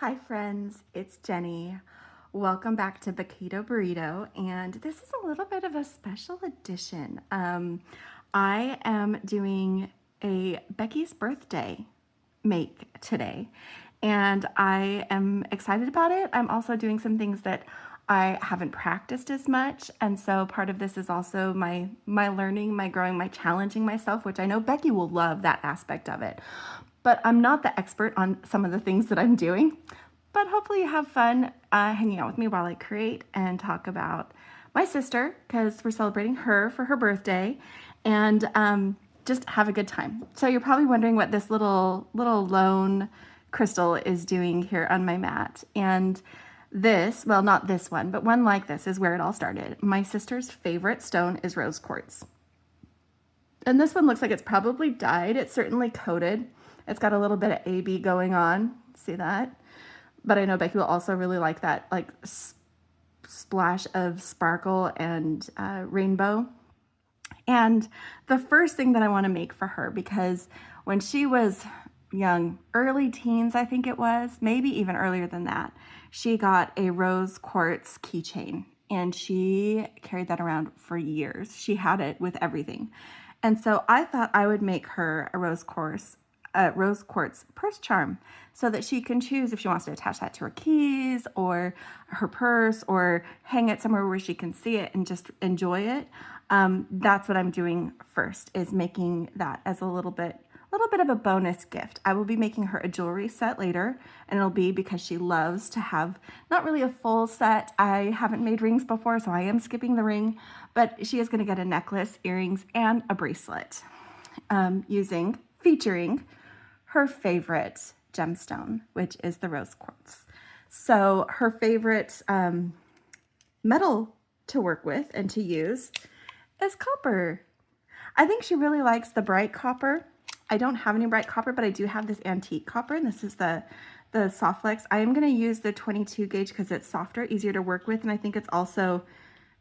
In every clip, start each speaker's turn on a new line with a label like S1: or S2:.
S1: Hi friends, it's Jenny. Welcome back to Beki Burrito, and this is a little bit of a special edition. I am doing a Becky's birthday make today, and I am excited about it. I'm also doing some things that I haven't practiced as much, and so part of this is also my learning, my growing, my challenging myself, which I know Becky will love that aspect of it. But I'm not the expert on some of the things that I'm doing. But hopefully you have fun hanging out with me while I create and talk about my sister, because we're celebrating her for her birthday, and just have a good time. So you're probably wondering what this little lone crystal is doing here on my mat. And this, well, not this one, but one like this is where it all started. My sister's favorite stone is rose quartz. And this one looks like it's probably dyed. It's certainly coated. It's got a little bit of AB going on. See that? But I know Becky will also really like that like splash of sparkle and rainbow. And the first thing that I want to make for her, because when she was young, early teens, I think it was, maybe even earlier than that, she got a rose quartz keychain, and she carried that around for years. She had it with everything. And so I thought I would make her a rose quartz purse charm, so that she can choose if she wants to attach that to her keys or her purse, or hang it somewhere where she can see it and just enjoy it. That's what I'm doing first, is making that as a little bit of a bonus gift. I will be making her a jewelry set later, and it'll be because she loves to have not really a full set. I haven't made rings before, so I am skipping the ring, but she is going to get a necklace, earrings, and a bracelet featuring her favorite gemstone, which is the rose quartz. So her favorite metal to work with and to use is copper. I think she really likes the bright copper. I don't have any bright copper, but I do have this antique copper, and this is the soft flex. I am going to use the 22 gauge because it's softer, easier to work with, and I think it's also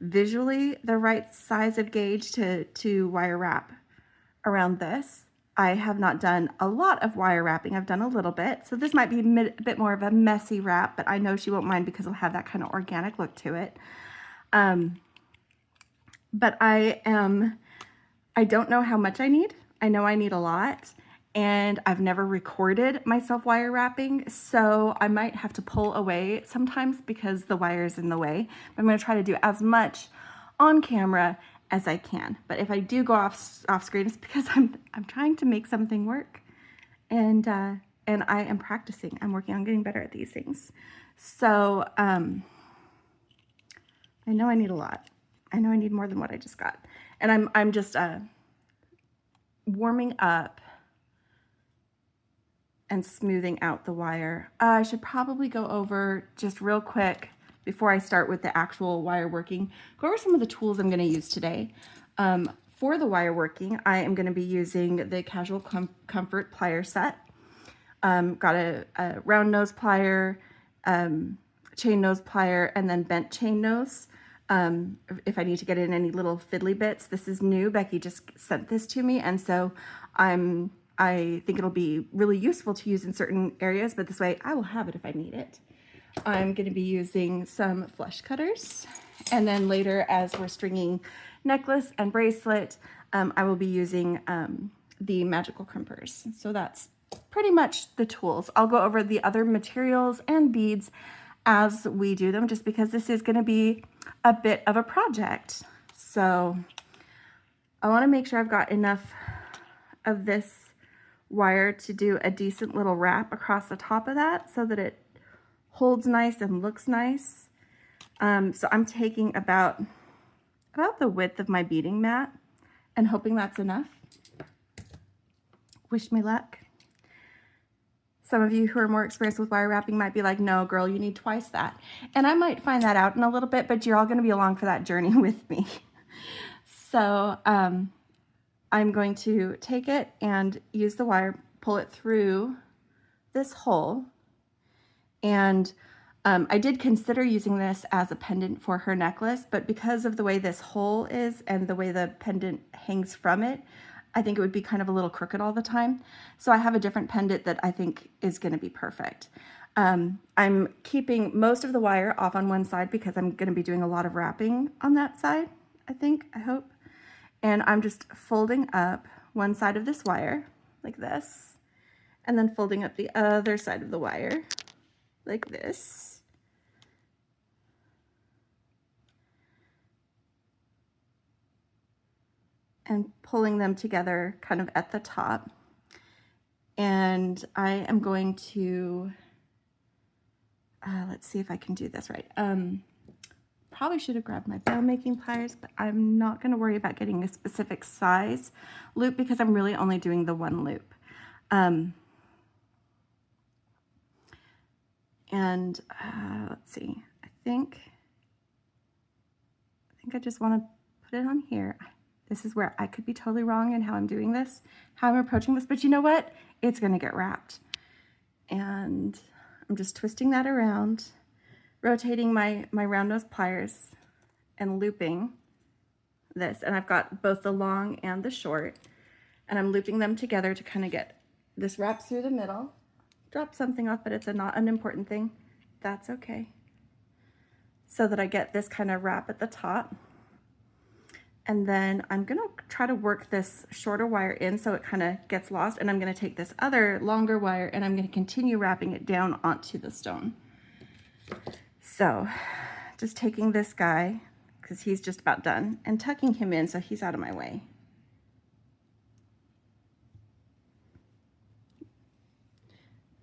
S1: visually the right size of gauge to wire wrap around this. I have not done a lot of wire wrapping. I've done a little bit. So this might be a bit more of a messy wrap, but I know she won't mind because it'll have that kind of organic look to it. But I don't know how much I need. I know I need a lot, and I've never recorded myself wire wrapping, so I might have to pull away sometimes because the wire is in the way. But I'm going to try to do as much on camera as I can. But if I do go off screen, it's because I'm trying to make something work, and I am practicing. I'm working on getting better at these things. So I know I need a lot. I know I need more than what I just got, and I'm just warming up and smoothing out the wire. I should probably go over just real quick before I start with the actual wire working, go over some of the tools I'm going to use today. For the wire working, I am going to be using the Casual Comfort plier set. Got a round nose plier, chain nose plier, and then bent chain nose. If I need to get in any little fiddly bits. This is new. Becky just sent this to me, and so I think it'll be really useful to use in certain areas, but this way I will have it if I need it. I'm going to be using some flush cutters, and then later, as we're stringing necklace and bracelet, I will be using the magical crimpers. So that's pretty much the tools. I'll go over the other materials and beads as we do them, just because this is going to be a bit of a project. So I want to make sure I've got enough of this wire to do a decent little wrap across the top of that, so that it holds nice and looks nice. So I'm taking about the width of my beading mat and hoping that's enough. Wish me luck. Some of you who are more experienced with wire wrapping might be like, no, girl, you need twice that. And I might find that out in a little bit, but you're all going to be along for that journey with me. So I'm going to take it and use the wire, pull it through this hole. And I did consider using this as a pendant for her necklace, but because of the way this hole is and the way the pendant hangs from it, I think it would be kind of a little crooked all the time. So I have a different pendant that I think is going to be perfect. I'm keeping most of the wire off on one side because I'm going to be doing a lot of wrapping on that side, I hope. And I'm just folding up one side of this wire like this, and then folding up the other side of the wire like this. And pulling them together kind of at the top. And I am going to, let's see if I can do this right. Probably should have grabbed my bell making pliers, but I'm not going to worry about getting a specific size loop because I'm really only doing the one loop. Let's see, I think I just want to put it on here. This is where I could be totally wrong in how I'm doing this, how I'm approaching this, but you know what? It's going to get wrapped. And I'm just twisting that around, rotating my round nose pliers and looping this. And I've got both the long and the short, and I'm looping them together to kind of get this wrapped through the middle. Drop something off, but it's not an important thing. That's okay. So that I get this kind of wrap at the top. And then I'm gonna try to work this shorter wire in so it kind of gets lost, and I'm gonna take this other longer wire and I'm gonna continue wrapping it down onto the stone. So just taking this guy, because he's just about done, and tucking him in so he's out of my way.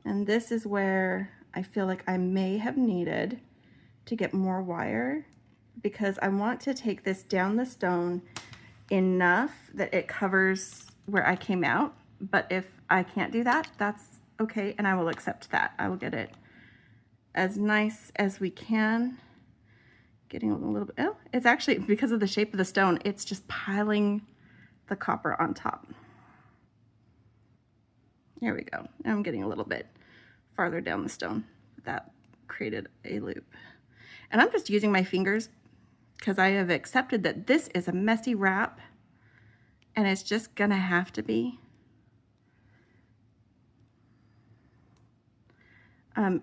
S1: And this is where I feel like I may have needed to get more wire, because I want to take this down the stone enough that it covers where I came out. But if I can't do that, that's okay, and I will accept that. I will get it as nice as we can. Getting a little bit, oh, it's actually, because of the shape of the stone, it's just piling the copper on top. There we go. Now I'm getting a little bit farther down the stone. That created a loop. And I'm just using my fingers because I have accepted that this is a messy wrap, and it's just gonna have to be.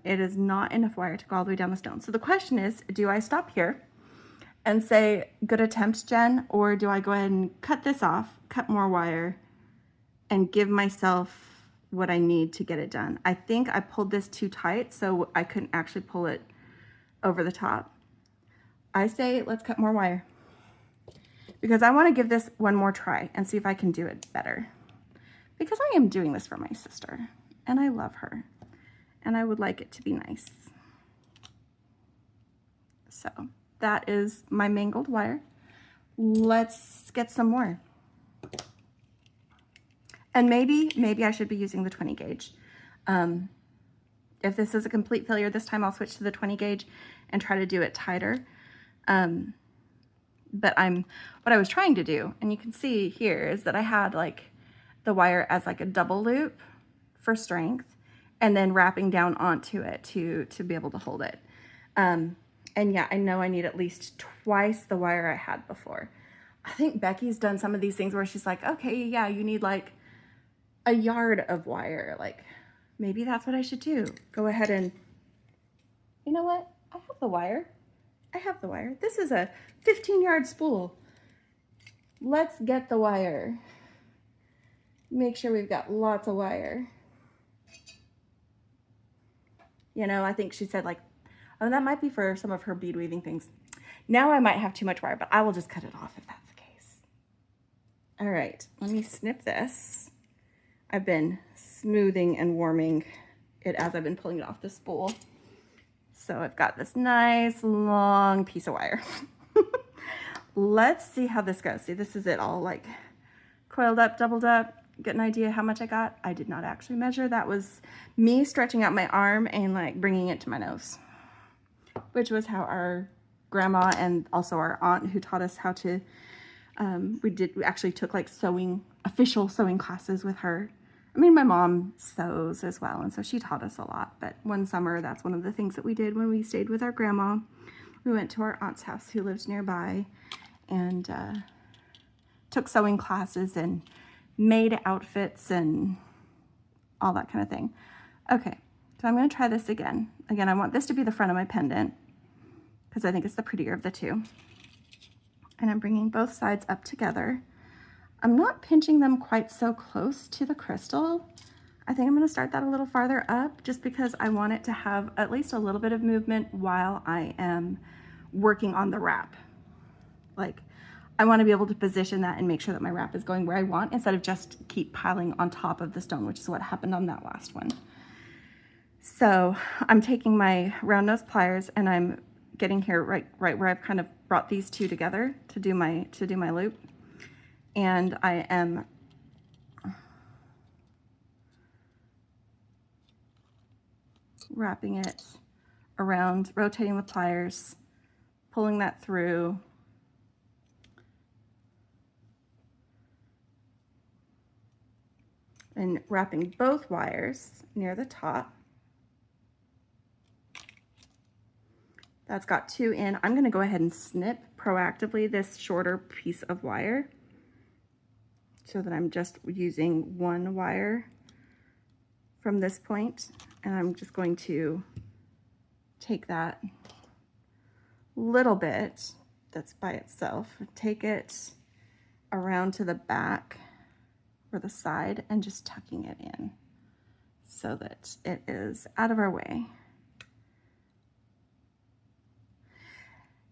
S1: It is not enough wire to go all the way down the stone. So the question is, do I stop here and say, good attempt, Jen, or do I go ahead and cut this off, cut more wire, and give myself what I need to get it done? I think I pulled this too tight, so I couldn't actually pull it over the top. I say, let's cut more wire, because I want to give this one more try and see if I can do it better, because I am doing this for my sister and I love her and I would like it to be nice. So that is my mangled wire. Let's get some more. And maybe I should be using the 20 gauge. If this is a complete failure this time, I'll switch to the 20 gauge and try to do it tighter. But what I was trying to do, and you can see here, is that I had like the wire as like a double loop for strength, and then wrapping down onto it to be able to hold it. And yeah, I know I need at least twice the wire I had before. I think Becky's done some of these things where she's like, okay, yeah, you need like a yard of wire. Like, maybe that's what I should do. Go ahead and, you know what? I have the wire. I have the wire. This is a 15-yard spool. Let's get the wire. Make sure we've got lots of wire. You know, I think she said like, oh, that might be for some of her bead weaving things. Now I might have too much wire, but I will just cut it off if that's the case. All right, let me snip this. I've been smoothing and warming it as I've been pulling it off the spool. So I've got this nice long piece of wire. Let's see how this goes. See, this is it all like coiled up, doubled up. Get an idea how much I got. I did not actually measure. That was me stretching out my arm and like bringing it to my nose, which was how our grandma and also our aunt who taught us how to, we actually took like official sewing classes with her. I mean, my mom sews as well, and so she taught us a lot. But one summer, that's one of the things that we did when we stayed with our grandma. We went to our aunt's house who lives nearby and took sewing classes and made outfits and all that kind of thing. Okay, So I'm going to try this again. Again, I want this to be the front of my pendant because I think it's the prettier of the two. And I'm bringing both sides up together. I'm not pinching them quite so close to the crystal. I think I'm going to start that a little farther up just because I want it to have at least a little bit of movement while I am working on the wrap. Like, I want to be able to position that and make sure that my wrap is going where I want instead of just keep piling on top of the stone, which is what happened on that last one. So I'm taking my round nose pliers and I'm getting here right where I've kind of brought these two together to do my loop. And I am wrapping it around, rotating the pliers, pulling that through. And wrapping both wires near the top. That's got two in. I'm going to go ahead and snip proactively this shorter piece of wire so that I'm just using one wire from this point, and I'm just going to take that little bit that's by itself, take it around to the back or the side and just tucking it in so that it is out of our way.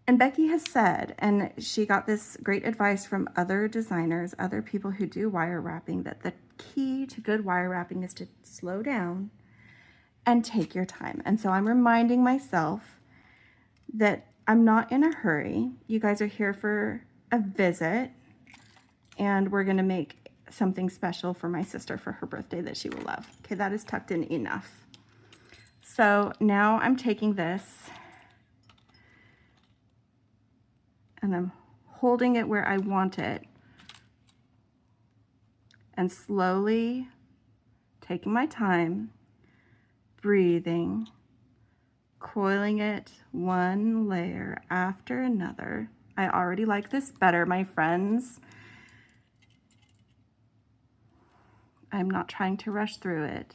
S1: And Beki has said, and she got this great advice from other designers, other people who do wire wrapping, that the key to good wire wrapping is to slow down and take your time. And so I'm reminding myself that I'm not in a hurry. You guys are here for a visit, and we're gonna make something special for my sister for her birthday that she will love. Okay, that is tucked in enough. So now I'm taking this and I'm holding it where I want it and slowly taking my time, breathing, coiling it one layer after another. I already like this better, my friends. I'm not trying to rush through it.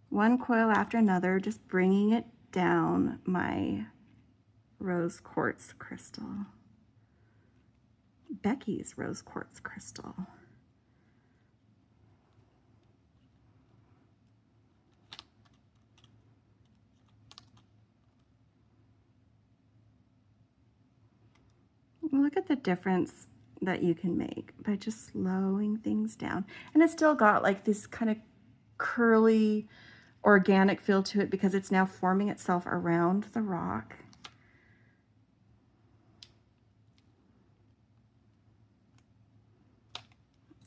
S1: One coil after another, just bringing it down my rose quartz crystal. Beki's rose quartz crystal. Look at the difference that you can make by just slowing things down. And it's still got like this kind of curly, organic feel to it because it's now forming itself around the rock.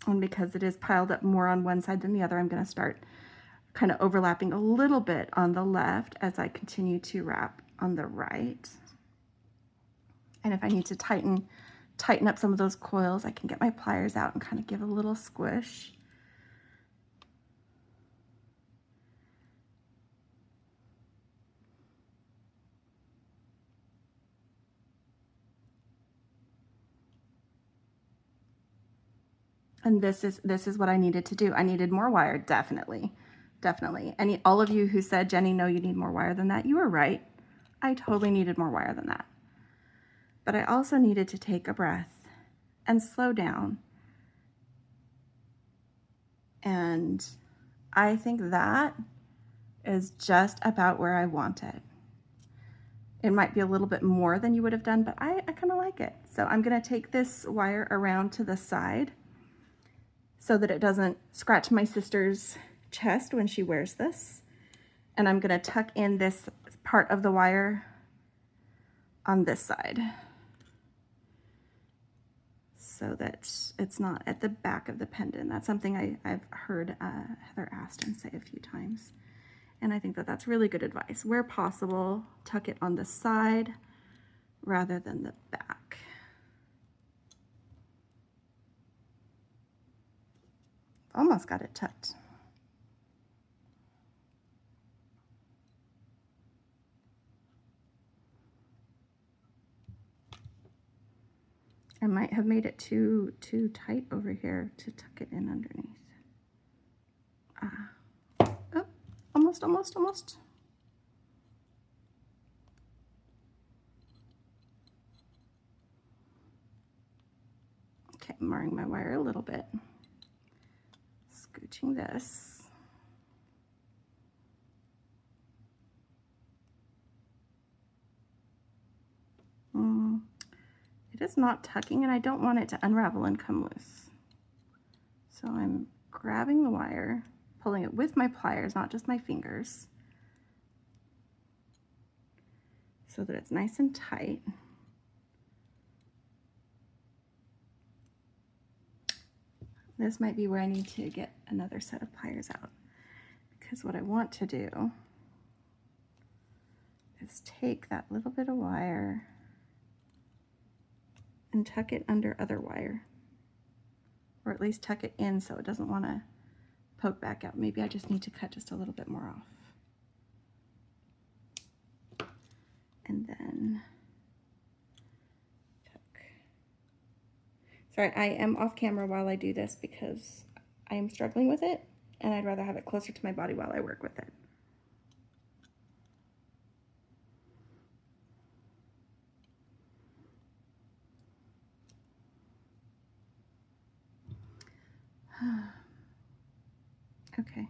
S1: And because it is piled up more on one side than the other, I'm going to start kind of overlapping a little bit on the left as I continue to wrap on the right. And if I need to tighten up some of those coils, I can get my pliers out and kind of give a little squish. And this is what I needed to do. I needed more wire, definitely. And all of you who said, Jenny, no, you need more wire than that, you were right. I totally needed more wire than that. But I also needed to take a breath and slow down. And I think that is just about where I want it. It might be a little bit more than you would have done, but I kind of like it. So I'm going to take this wire around to the side so that it doesn't scratch my sister's chest when she wears this. And I'm going to tuck in this part of the wire on this side so that it's not at the back of the pendant. That's something I've heard Heather Aston say a few times. And I think that that's really good advice. Where possible, tuck it on the side rather than the back. Almost got it tucked. I might have made it too tight over here to tuck it in underneath. Oh, almost, almost, almost. Okay, marring my wire a little bit. Scooching this. It is not tucking, and I don't want it to unravel and come loose. So I'm grabbing the wire, pulling it with my pliers, not just my fingers, so that it's nice and tight. This might be where I need to get another set of pliers out, because what I want to do is take that little bit of wire and tuck it under other wire, or at least tuck it in so it doesn't want to poke back out. Maybe I just need to cut just a little bit more off. And then tuck. Sorry, I am off camera while I do this because I am struggling with it, and I'd rather have it closer to my body while I work with it. Okay.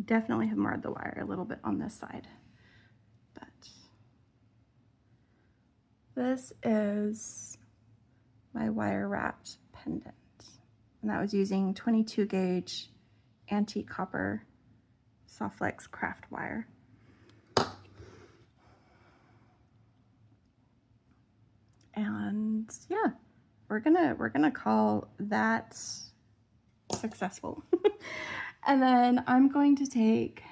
S1: Definitely have marred the wire a little bit on this side, but this is my wire wrapped pendant, and that was using 22 gauge antique copper soft flex craft wire. And yeah, we're gonna call that successful. And then I'm going to take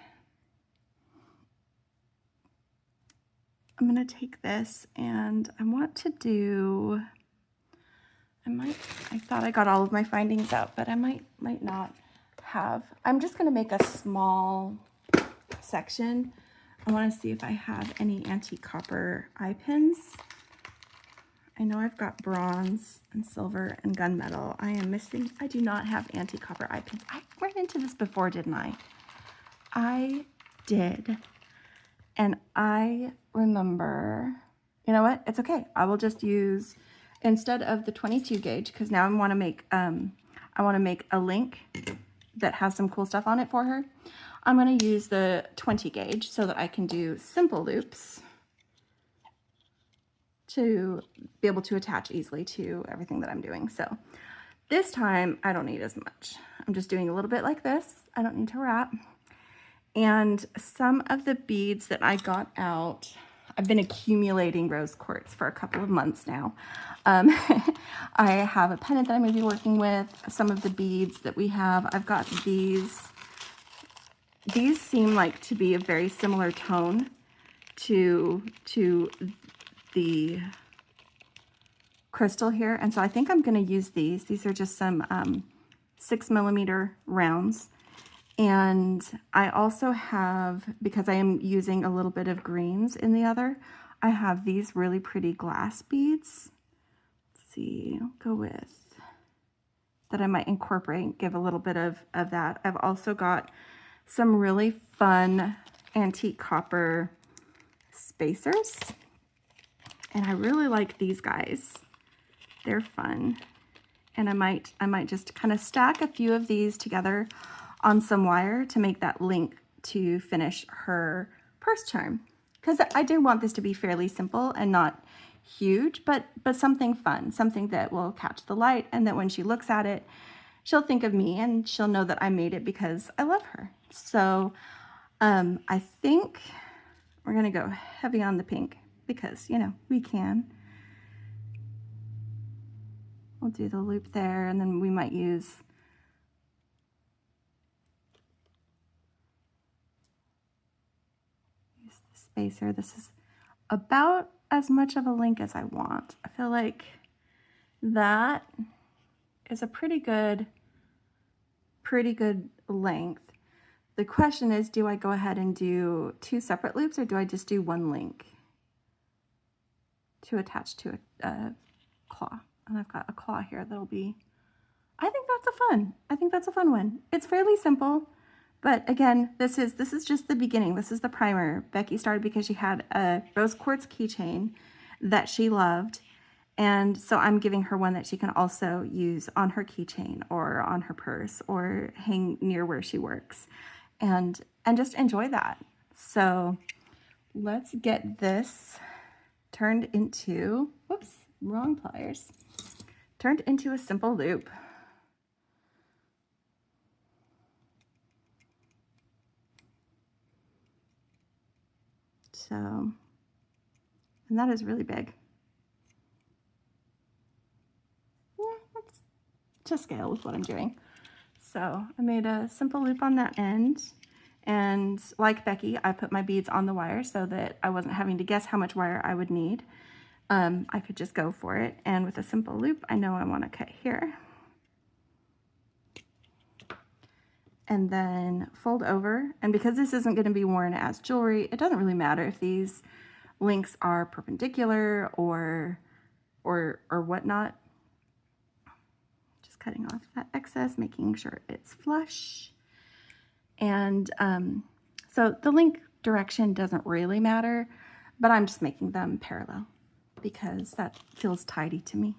S1: this, and I want to do, I thought I got all of my findings out, but I might not have. I'm just gonna make a small section. I want to see if I have any antique copper eye pins. I know I've got bronze and silver and gunmetal. I do not have antique copper eye pins. I ran into this before, didn't I? I did. And I remember, you know what? It's okay. I will just use, instead of the 22 gauge, because now I want to make a link that has some cool stuff on it for her. I'm going to use the 20 gauge so that I can do simple loops to be able to attach easily to everything that I'm doing. So this time I don't need as much. I'm just doing a little bit like this. I don't need to wrap. And some of the beads that I got out, I've been accumulating rose quartz for a couple of months now. I have a pendant that I'm going to be working with. Some of the beads that we have, I've got these. These seem like to be a very similar tone to the crystal here, and so I think I'm going to use these. These are just some 6mm rounds, and I also have, because I am using a little bit of greens in the other, I have these really pretty glass beads. Let's see, I'll go with that. I might incorporate, give a little bit of that. I've also got some really fun antique copper spacers, and I really like these guys. They're fun, and I might just kind of stack a few of these together on some wire to make that link to finish her purse charm, because I do want this to be fairly simple and not huge, but something fun, something that will catch the light, and that when she looks at it, she'll think of me and she'll know that I made it because I love her. So I think we're gonna go heavy on the pink because, you know, we can. We'll do the loop there, and then we might use the spacer. This is about as much of a link as I want. I feel like that is a pretty good length. The question is, do I go ahead and do 2 separate loops, or do I just do 1 link? to attach to a claw. And I've got a claw here that'll be, I think that's a fun one. It's fairly simple, but again, this is just the beginning. This is the primer. Beki started because she had a Rose Quartz keychain that she loved. And so I'm giving her one that she can also use on her keychain or on her purse or hang near where she works and just enjoy that. So let's get this turned into, whoops, wrong pliers, turned into a simple loop. So, and that is really big. Yeah, that's to scale with what I'm doing. So I made a simple loop on that end. And like Beki, I put my beads on the wire so that I wasn't having to guess how much wire I would need. I could just go for it. And with a simple loop, I know I want to cut here. And then fold over. And because this isn't going to be worn as jewelry, it doesn't really matter if these links are perpendicular or whatnot. Just cutting off that excess, making sure it's flush. And so the link direction doesn't really matter, but I'm just making them parallel because that feels tidy to me,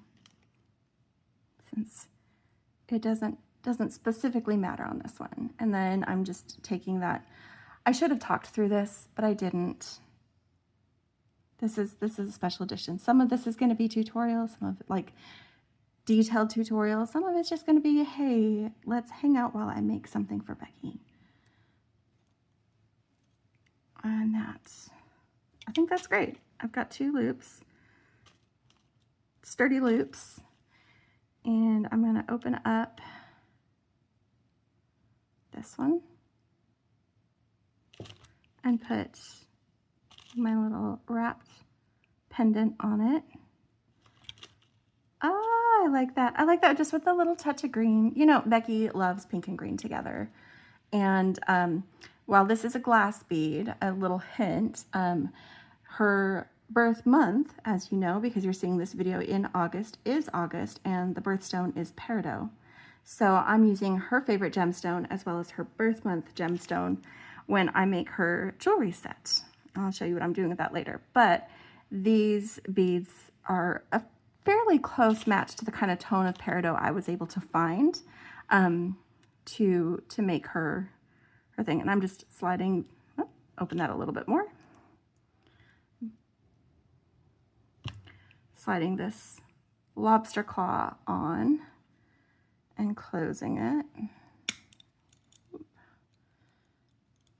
S1: since it doesn't specifically matter on this one. And then I'm just taking that. I should have talked through this, but I didn't. This is a special edition. Some of this is going to be tutorial, some of it like detailed tutorial. Some of it's just going to be, hey, let's hang out while I make something for Beki. And I think that's great. I've got 2 loops, sturdy loops, and I'm going to open up this one and put my little wrapped pendant on it. Oh, I like that. I like that just with a little touch of green. You know, Beki loves pink and green together. And while this is a glass bead, a little hint, her birth month, as you know, because you're seeing this video in August, is August, and the birthstone is Peridot. So I'm using her favorite gemstone as well as her birth month gemstone when I make her jewelry set. I'll show you what I'm doing with that later. But these beads are a fairly close match to the kind of tone of Peridot I was able to find to make her thing. And I'm just sliding, open that a little bit more. Sliding this lobster claw on and closing it.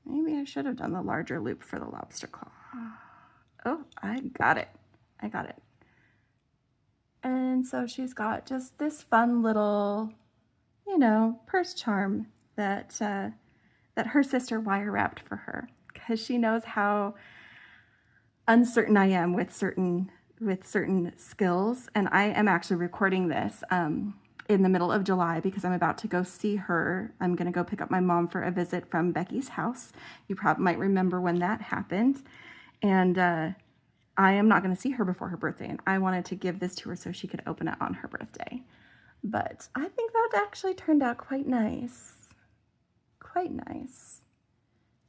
S1: Maybe I should have done the larger loop for the lobster claw. Oh, I got it. I got it. And so she's got just this fun little, you know, purse charm that that her sister wire wrapped for her, because she knows how uncertain I am with certain skills. And I am actually recording this in the middle of July because I'm about to go see her. I'm going to go pick up my mom for a visit from Beki's house. You probably might remember when that happened. And I am not going to see her before her birthday. And I wanted to give this to her so she could open it on her birthday. But I think that actually turned out quite nice. Quite nice.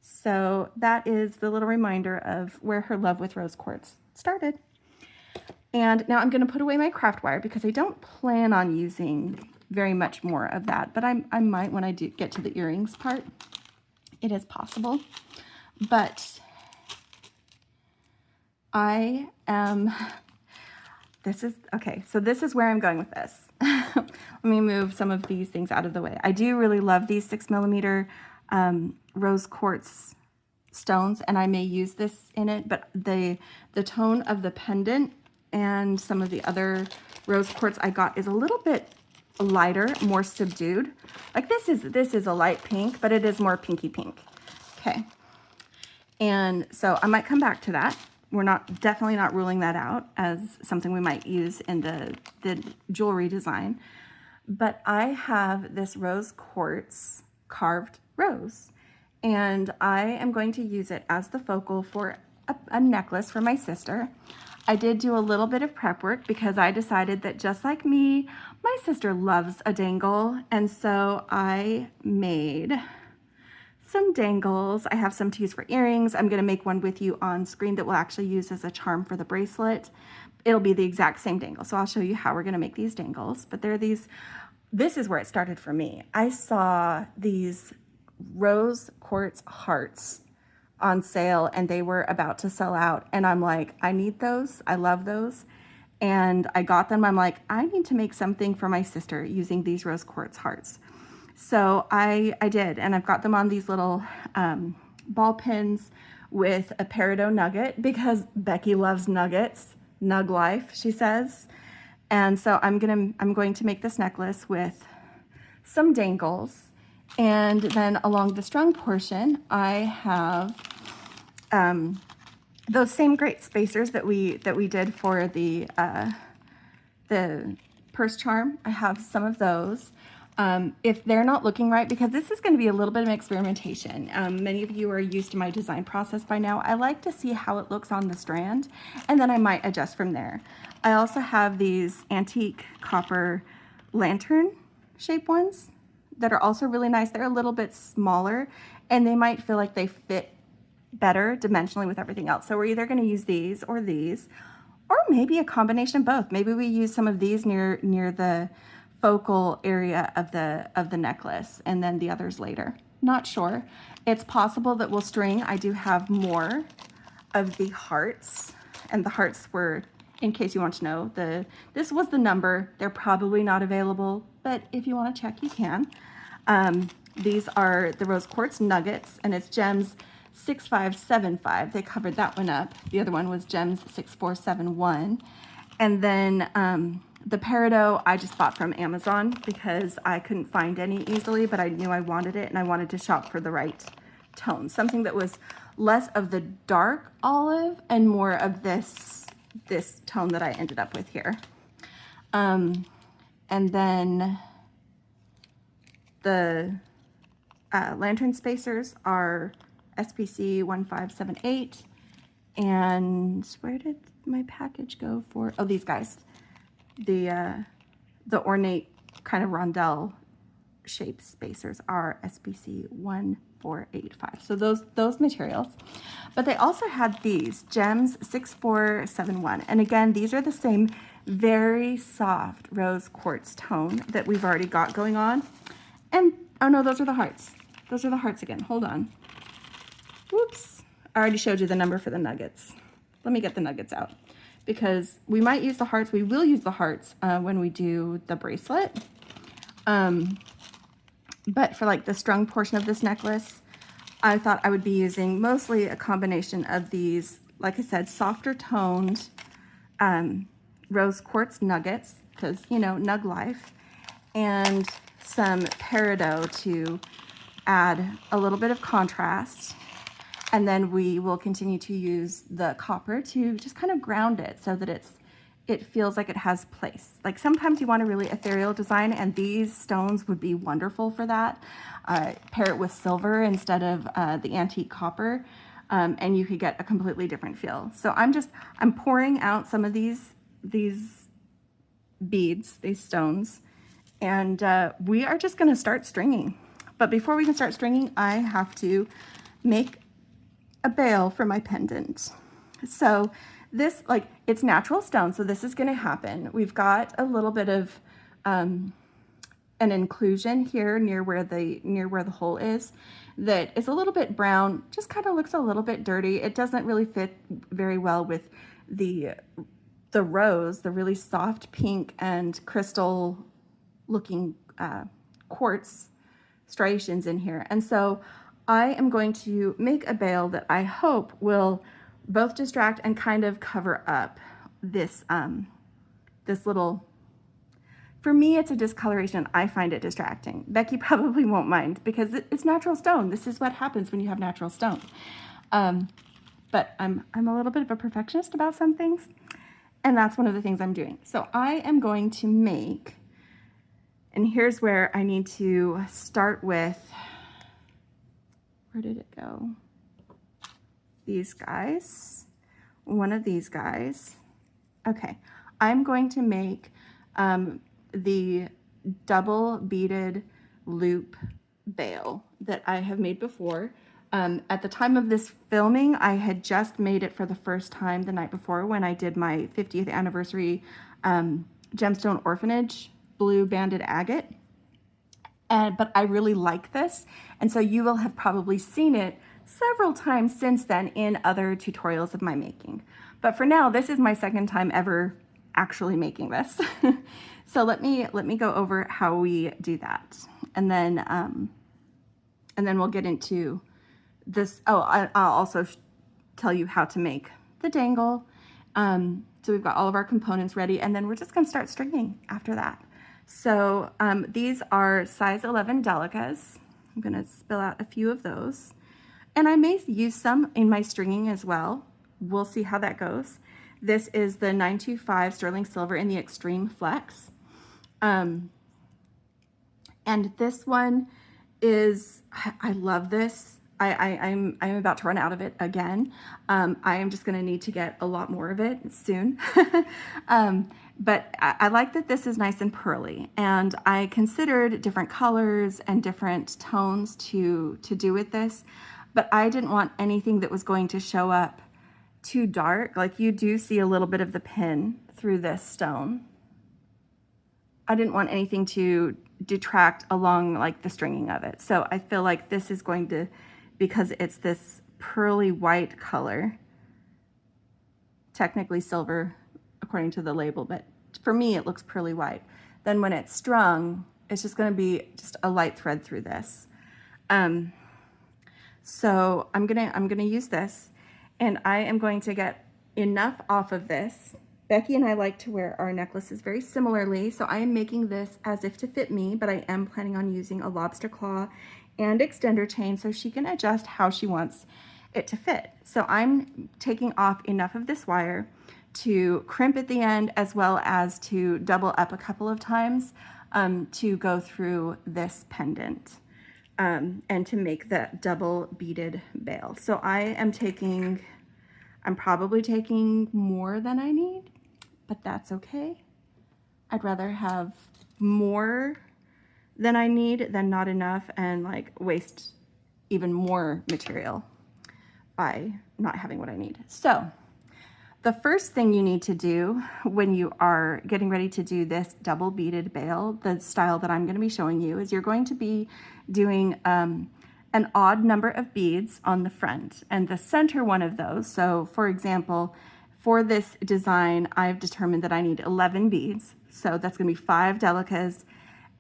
S1: So that is the little reminder of where her love with rose quartz started. And now I'm going to put away my craft wire because I don't plan on using very much more of that, but I might when I do get to the earrings part. It is possible. But I am, okay, so this is where I'm going with this. Let me move some of these things out of the way. I do really love these 6mm rose quartz stones, and I may use this in it, but the tone of the pendant and some of the other rose quartz I got is a little bit lighter, more subdued. Like this is a light pink, but it is more pinky pink. Okay. And so I might come back to that. We're definitely not ruling that out as something we might use in the jewelry design. But I have this rose quartz carved rose, and I am going to use it as the focal for a necklace for my sister. I did do a little bit of prep work because I decided that just like me, my sister loves a dangle. And so I made some dangles. I have some to use for earrings. I'm going to make one with you on screen that we'll actually use as a charm for the bracelet. It'll be the exact same dangle. So I'll show you how we're going to make these dangles. But there are these, this is where it started for me. I saw these Rose Quartz hearts on sale and they were about to sell out. And I'm like, I need those. I love those. And I got them. I'm like, I need to make something for my sister using these Rose Quartz hearts. So I did, and I've got them on these little ball pins with a Peridot nugget because Becky loves nuggets, nug life, she says. And so I'm going to make this necklace with some dangles, and then along the strung portion, I have those same great spacers that we did for the purse charm. I have some of those. If they're not looking right, because this is going to be a little bit of experimentation. Many of you are used to my design process by now. I like to see how it looks on the strand, and then I might adjust from there. I also have these antique copper lantern shape ones that are also really nice. They're a little bit smaller, and they might feel like they fit better dimensionally with everything else. So we're either going to use these, or maybe a combination of both. Maybe we use some of these near the focal area of the necklace and then the others later. Not sure. It's possible that we'll string. I do have more of the hearts, and the hearts were, in case you want to know, this was the number. They're probably not available, but if you want to check, you can. These are the Rose Quartz nuggets, and it's gems 6575. They covered that one up. The other one was gems 6471. And then the Peridot I just bought from Amazon because I couldn't find any easily, but I knew I wanted it, and I wanted to shop for the right tone. Something that was less of the dark olive and more of this tone that I ended up with here. And then the lantern spacers are SPC 1578. And where did my package go for? Oh, these guys. The ornate kind of rondelle shape spacers are SPC 1485. So those materials. But they also had these gems 6471. And again, these are the same very soft rose quartz tone that we've already got going on. And oh no, those are the hearts. Those are the hearts again. Hold on. Whoops. I already showed you the number for the nuggets. Let me get the nuggets out, because we might use the hearts. We will use the hearts when we do the bracelet. But for like the strung portion of this necklace, I thought I would be using mostly a combination of these, like I said, softer toned rose quartz nuggets, because, you know, nug life, and some peridot to add a little bit of contrast. And then we will continue to use the copper to just kind of ground it so that it feels like it has place. Like sometimes you want a really ethereal design, and these stones would be wonderful for that. Pair it with silver instead of the antique copper, and you could get a completely different feel. So I'm pouring out some of these beads, these stones, and we are just gonna start stringing. But before we can start stringing, I have to make a bail for my pendant. So this, like, it's natural stone, so this is going to happen. We've got a little bit of an inclusion here near where the hole is that is a little bit brown, just kind of looks a little bit dirty. It doesn't really fit very well with the rose, the really soft pink and crystal looking quartz striations in here. And so I am going to make a bail that I hope will both distract and kind of cover up this this little, for me it's a discoloration. I find it distracting. Becky probably won't mind because it's natural stone. This is what happens when you have natural stone. But I'm a little bit of a perfectionist about some things, and that's one of the things I'm doing. So I am going to make, and here's where I need to start with, where did it go? These guys, one of these guys, Okay, I'm going to make the double beaded loop bail that I have made before. At the time of this filming, I had just made it for the first time the night before when I did my 50th anniversary gemstone orphanage blue banded agate. But I really like this, and so you will have probably seen it several times since then in other tutorials of my making. But for now, this is my second time ever actually making this. So let me go over how we do that, and then we'll get into this. Oh, I'll also tell you how to make the dangle. So we've got all of our components ready, and then we're just gonna start stringing after that. So these are size 11 delicas. I'm gonna spill out a few of those. And I may use some in my stringing as well. We'll see how that goes. This is the 925 sterling silver in the extreme flex. And this one is, I love this. I'm about to run out of it again. I am just gonna need to get a lot more of it soon. But I like that this is nice and pearly, and I considered different colors and different tones to do with this, but I didn't want anything that was going to show up too dark. Like, you do see a little bit of the pin through this stone. I didn't want anything to detract along like the stringing of it. So I feel like this is going to, because it's this pearly white color, technically silver according to the label, but for me it looks pearly white. Then when it's strung, it's just going to be just a light thread through this. So I'm gonna use this, and I am going to get enough off of this. Becky and I like to wear our necklaces very similarly, so I am making this as if to fit me, but I am planning on using a lobster claw and extender chain so she can adjust how she wants it to fit. So I'm taking off enough of this wire to crimp at the end, as well as to double up a couple of times to go through this pendant and to make the double beaded bail. So I'm probably taking more than I need, but that's okay. I'd rather have more than I need than not enough and like waste even more material by not having what I need. So the first thing you need to do when you are getting ready to do this double beaded bail, the style that I'm going to be showing you, is you're going to be doing an odd number of beads on the front and the center one of those. So for example, for this design, I've determined that I need 11 beads. So that's going to be 5 delicas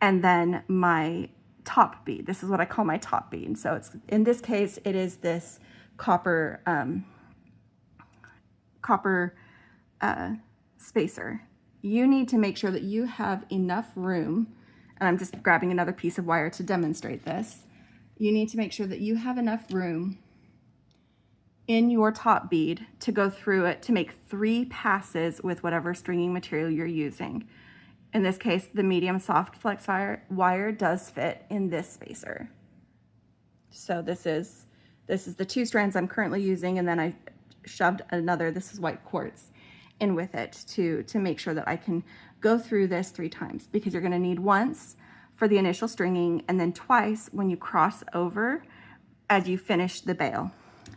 S1: and then my top bead. This is what I call my top bead. So it's, in this case, it is this copper spacer. You need to make sure that you have enough room, and I'm just grabbing another piece of wire to demonstrate this. You need to make sure that you have enough room in your top bead to go through it to make 3 passes with whatever stringing material you're using. In this case, the medium soft flex wire does fit in this spacer. So this is the 2 strands I'm currently using, and then I shoved another, this is white quartz, in with it to make sure that I can go through this 3 times, because you're going to need once for the initial stringing and then twice when you cross over as you finish the bail.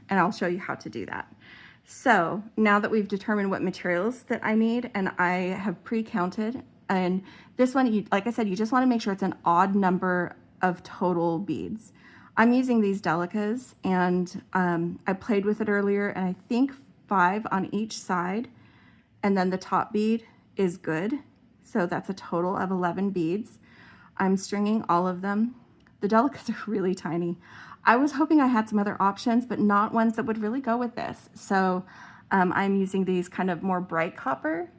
S1: And I'll show you how to do that. So now that we've determined what materials that I need, and I have pre-counted, and this one, like I said, you just want to make sure it's an odd number of total beads. I'm using these delicas, and I played with it earlier, and I think 5 on each side, and then the top bead is good. So that's a total of 11 beads. I'm stringing all of them. The delicas are really tiny. I was hoping I had some other options, but not ones that would really go with this. So I'm using these kind of more bright copper,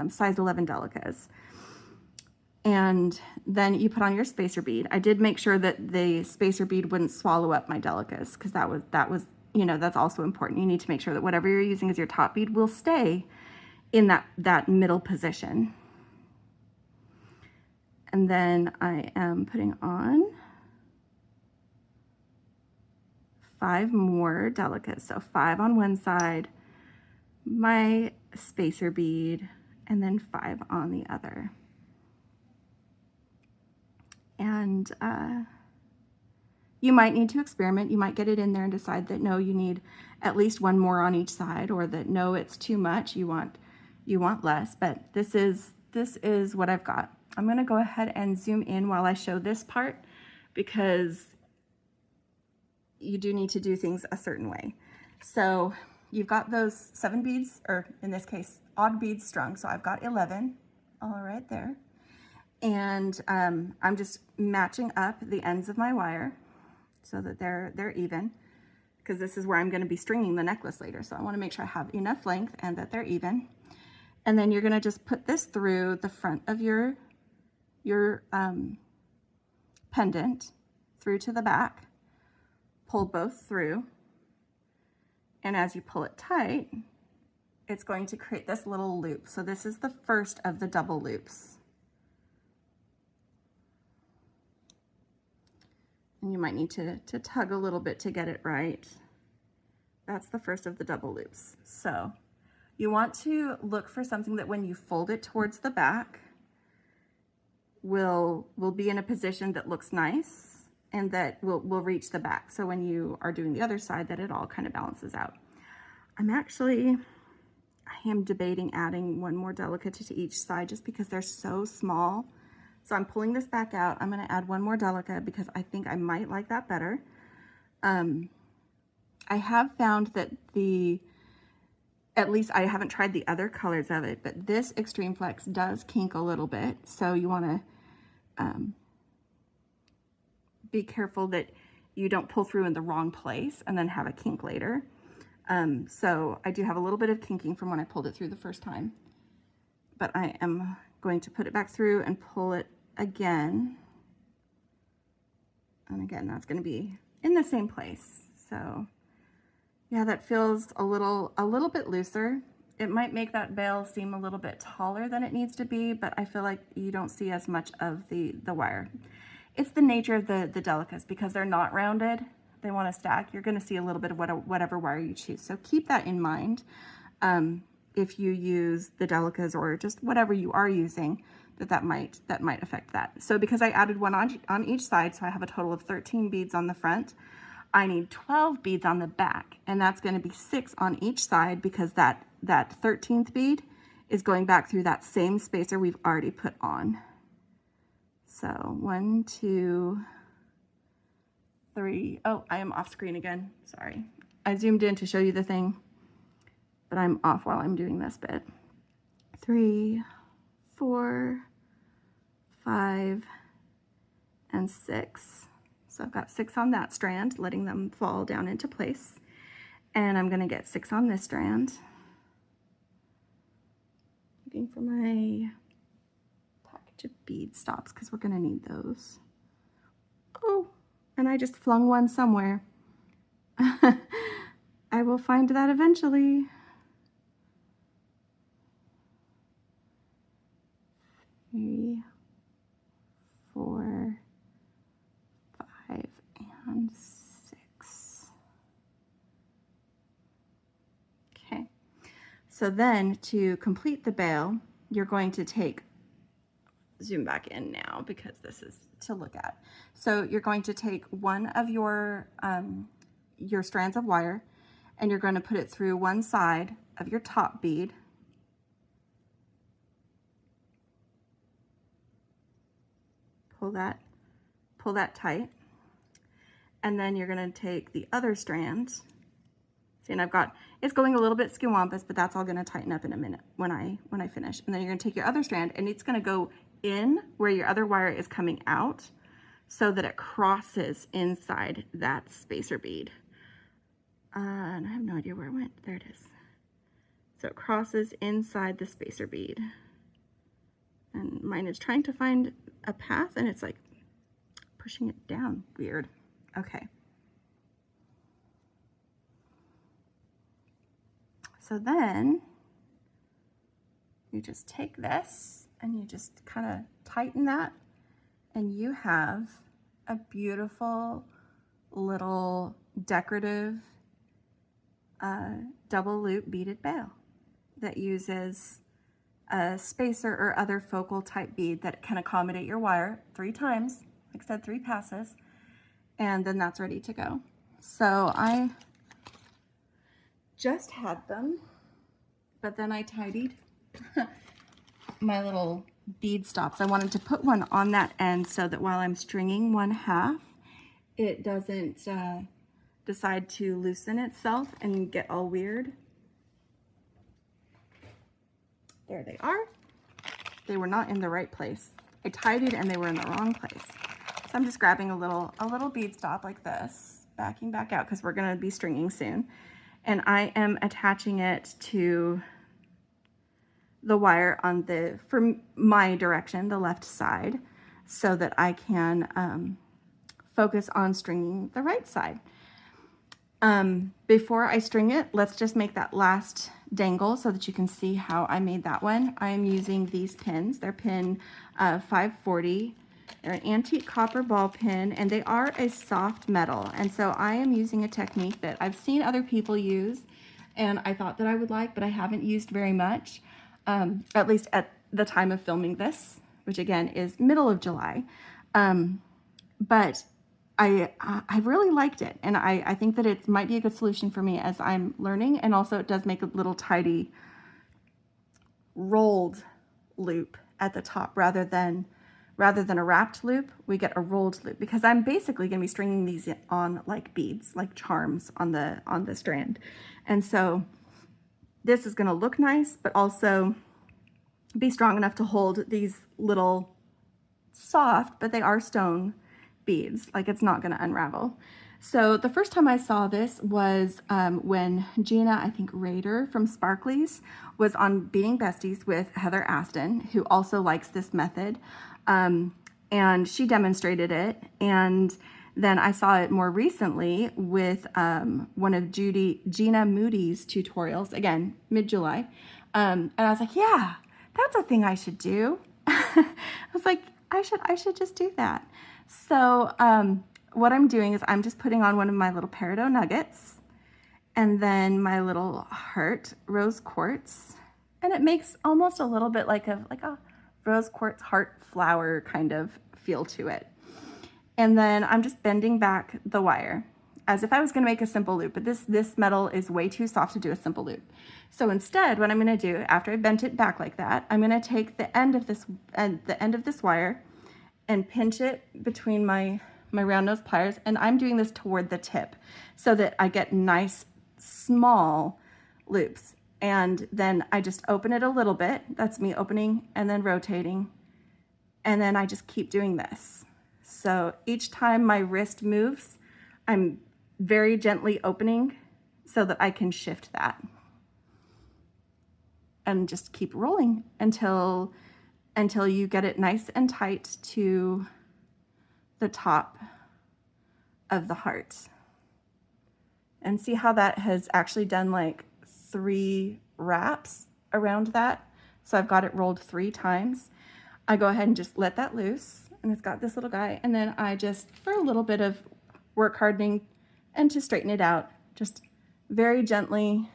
S1: size 11 delicas. And then you put on your spacer bead. I did make sure that the spacer bead wouldn't swallow up my delicas, because that was, you know, that's also important. You need to make sure that whatever you're using as your top bead will stay in that middle position. And then I am putting on 5 more delicas. So 5 on one side. My spacer bead, and then 5 on the other. And you might need to experiment. You might get it in there and decide that no, you need at least 1 more on each side, or that no, it's too much, you want less. But this is what I've got. I'm going to go ahead and zoom in while I show this part, because you do need to do things a certain way. So you've got those 7 beads, or in this case, odd beads strung. So I've got 11 all right there. And I'm just matching up the ends of my wire so that they're even, because this is where I'm going to be stringing the necklace later. So I want to make sure I have enough length and that they're even. And then you're going to just put this through the front of your pendant through to the back, pull both through, and as you pull it tight, it's going to create this little loop. So this is the first of the double loops. And you might need to tug a little bit to get it right. That's the first of the double loops. So you want to look for something that when you fold it towards the back will be in a position that looks nice and that will reach the back. So when you are doing the other side, that it all kind of balances out. I am debating adding 1 more delicate to each side just because they're so small. So I'm pulling this back out. I'm going to add 1 more delicate because I think I might like that better. I have found that at least I haven't tried the other colors of it, but this Extreme Flex does kink a little bit. So you want to be careful that you don't pull through in the wrong place and then have a kink later. So I do have a little bit of kinking from when I pulled it through the first time, but I am going to put it back through and pull it again. And again, that's going to be in the same place. So yeah, that feels a little bit looser. It might make that bail seem a little bit taller than it needs to be, but I feel like you don't see as much of the wire. It's the nature of the delicates, because they're not rounded. They want to stack. You're going to see a little bit of whatever wire you choose. So keep that in mind. If you use the delicates or just whatever you are using, that might affect that. So because I added 1 on each side, so I have a total of 13 beads on the front, I need 12 beads on the back, and that's going to be 6 on each side, because that 13th bead is going back through that same spacer we've already put on. So 1, 2, 3. Oh, I am off screen again. Sorry. I zoomed in to show you the thing, but I'm off while I'm doing this bit. 3, 4, 5, and 6. So I've got 6 on that strand, letting them fall down into place. And I'm going to get 6 on this strand. Looking for my package of bead stops, because we're going to need those. Oh, and I just flung one somewhere. I will find that eventually. 3, 4, 5, and 6. Okay, so then to complete the bail, you're going to zoom back in now because this is to look at. So you're going to take one of your strands of wire, and you're going to put it through one side of your top bead. Pull that tight. And then you're going to take the other strand. See, and it's going a little bit skewampus, but that's all going to tighten up in a minute when I finish. And then you're going to take your other strand, and it's going to go in where your other wire is coming out, so that it crosses inside that spacer bead. And I have no idea where it went. There it is. So it crosses inside the spacer bead. And mine is trying to find a path, and it's like pushing it down. Weird. Okay. So then you just take this and you just kind of tighten that, and you have a beautiful little decorative double loop beaded bail. that uses a spacer or other focal type bead that can accommodate your wire 3 times, like I said, 3 passes, and then that's ready to go. So I just had them, but then I tidied my little bead stops. I wanted to put one on that end so that while I'm stringing one half, it doesn't decide to loosen itself and get all weird. There they are. They were not in the right place. I tidied and they were in the wrong place. So I'm just grabbing a little bead stop like this, backing back out because we're gonna be stringing soon. And I am attaching it to the wire on the, for my direction, the left side, so that I can focus on stringing the right side. Before I string it, let's just make that last dangle so that you can see how I made that one. I am using these pins. They're pin 540. They're an antique copper ball pin, and they are a soft metal. And so I am using a technique that I've seen other people use, and I thought that I would like, but I haven't used very much, at least at the time of filming this, which again is middle of July. But I really liked it, and I think that it might be a good solution for me as I'm learning, and also it does make a little tidy rolled loop at the top rather than a wrapped loop. We get a rolled loop because I'm basically going to be stringing these on like beads, like charms on the strand, and so this is going to look nice, but also be strong enough to hold these little soft, but they are stone beads. Like, it's not going to unravel. So the first time I saw this was when Gina, I think Rader from Sparkly's, was on Beading Besties with Heather Aston, who also likes this method. And she demonstrated it. And then I saw it more recently with one of Gina Moody's tutorials, again, mid-July. And I was like, yeah, that's a thing I should do. I was like, I should just do that. So what I'm doing is I'm just putting on one of my little Peridot nuggets and then my little heart Rose Quartz, and it makes almost a little bit like a Rose Quartz heart flower kind of feel to it. And then I'm just bending back the wire as if I was going to make a simple loop, but this metal is way too soft to do a simple loop. So instead, what I'm going to do after I bent it back like that, I'm going to take the end of this wire and pinch it between my round nose pliers, and I'm doing this toward the tip so that I get nice small loops. And then I just open it a little bit. That's me opening and then rotating, and then I just keep doing this. So each time my wrist moves, I'm very gently opening so that I can shift that, and just keep rolling until you get it nice and tight to the top of the heart. And see how that has actually done like 3 wraps around that. So I've got it rolled 3 times. I go ahead and just let that loose, and it's got this little guy, and then I just, for a little bit of work hardening and to straighten it out, just very gently,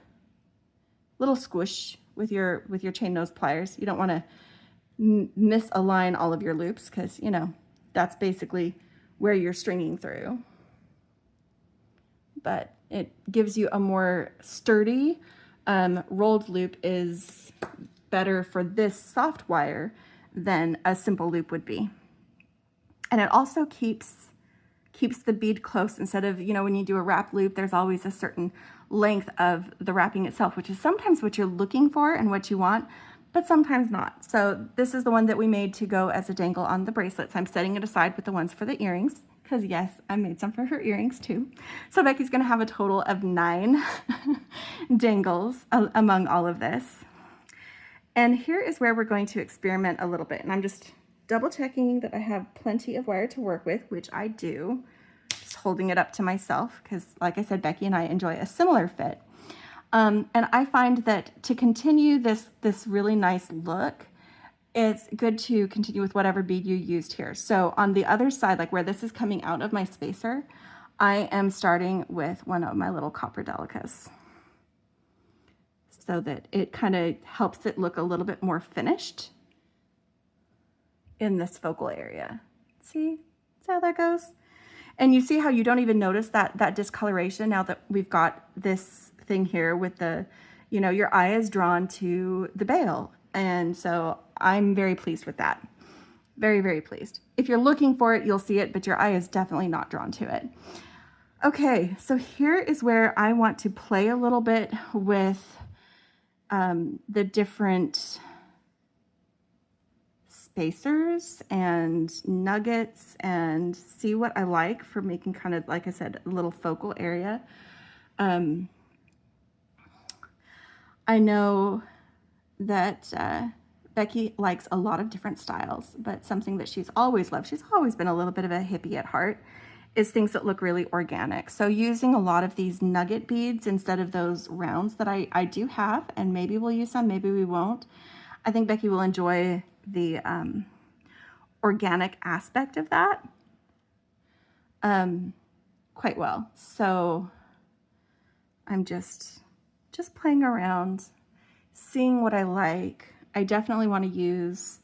S1: little squish with your chain nose pliers. You don't want to misalign all of your loops because, you know, that's basically where you're stringing through. But it gives you a more sturdy rolled loop is better for this soft wire than a simple loop would be. And it also keeps the bead close instead of, you know, when you do a wrap loop, there's always a certain length of the wrapping itself, which is sometimes what you're looking for and what you want, but sometimes not. So this is the one that we made to go as a dangle on the bracelets. I'm setting it aside with the ones for the earrings because, yes, I made some for her earrings too. So Becky's going to have a total of 9 dangles among all of this. And here is where we're going to experiment a little bit. And I'm just double checking that I have plenty of wire to work with, which I do. Just holding it up to myself because, like I said, Becky and I enjoy a similar fit. And I find that to continue this really nice look, it's good to continue with whatever bead you used here. So on the other side, like where this is coming out of my spacer, I am starting with one of my little copper delicas. so that it kind of helps it look a little bit more finished in this focal area. See how that goes? And you see how you don't even notice that discoloration now that we've got this thing here with the, you know, your eye is drawn to the bail. And so I'm very pleased with that. Very, very pleased. If you're looking for it, you'll see it, but your eye is definitely not drawn to it. Okay, so here is where I want to play a little bit with the different spacers and nuggets and see what I like for making kind of, like I said, a little focal area. I know that Beki likes a lot of different styles, but something that she's always loved, she's always been a little bit of a hippie at heart, is things that look really organic. So using a lot of these nugget beads instead of those rounds that I do have, and maybe we'll use some, maybe we won't. I think Beki will enjoy the organic aspect of that quite well. So I'm just playing around, seeing what I like. I definitely want to use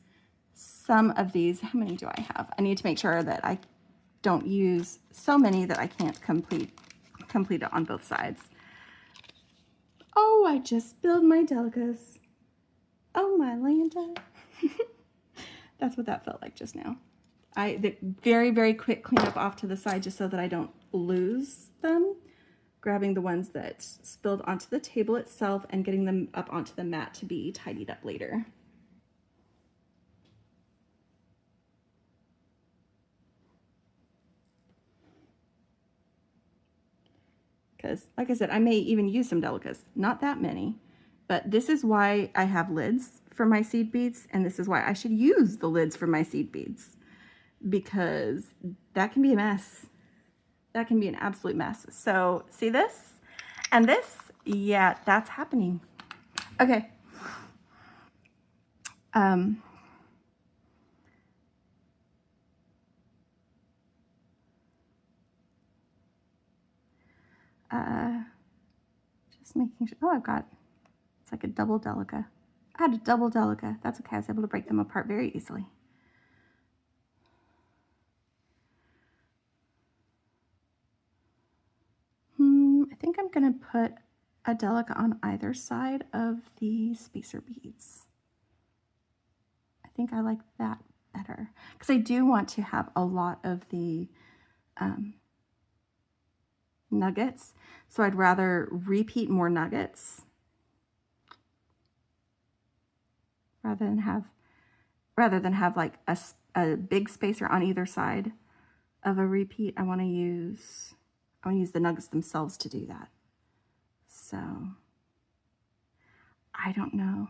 S1: some of these. How many do I have? I need to make sure that I don't use so many that I can't complete it on both sides. Oh, I just spilled my delicas. Oh, my Lanta. That's what that felt like just now. The very, very quick cleanup off to the side just so that I don't lose them. Grabbing the ones that spilled onto the table itself and getting them up onto the mat to be tidied up later. Because, like I said, I may even use some delicas. Not that many. But this is why I have lids for my seed beads, and this is why I should use the lids for my seed beads. Because that can be a mess. That can be an absolute mess. So, see this? And this? Yeah, that's happening. Okay. Just making sure. Oh, I've got, it's like a double delica. I had a double delica. That's okay. I was able to break them apart very easily. I think I'm going to put a delica on either side of the spacer beads. I think I like that better because I do want to have a lot of the nuggets, so I'd rather repeat more nuggets rather than have like a big spacer on either side of a repeat. I want to use the nuggets themselves to do that. So I don't know.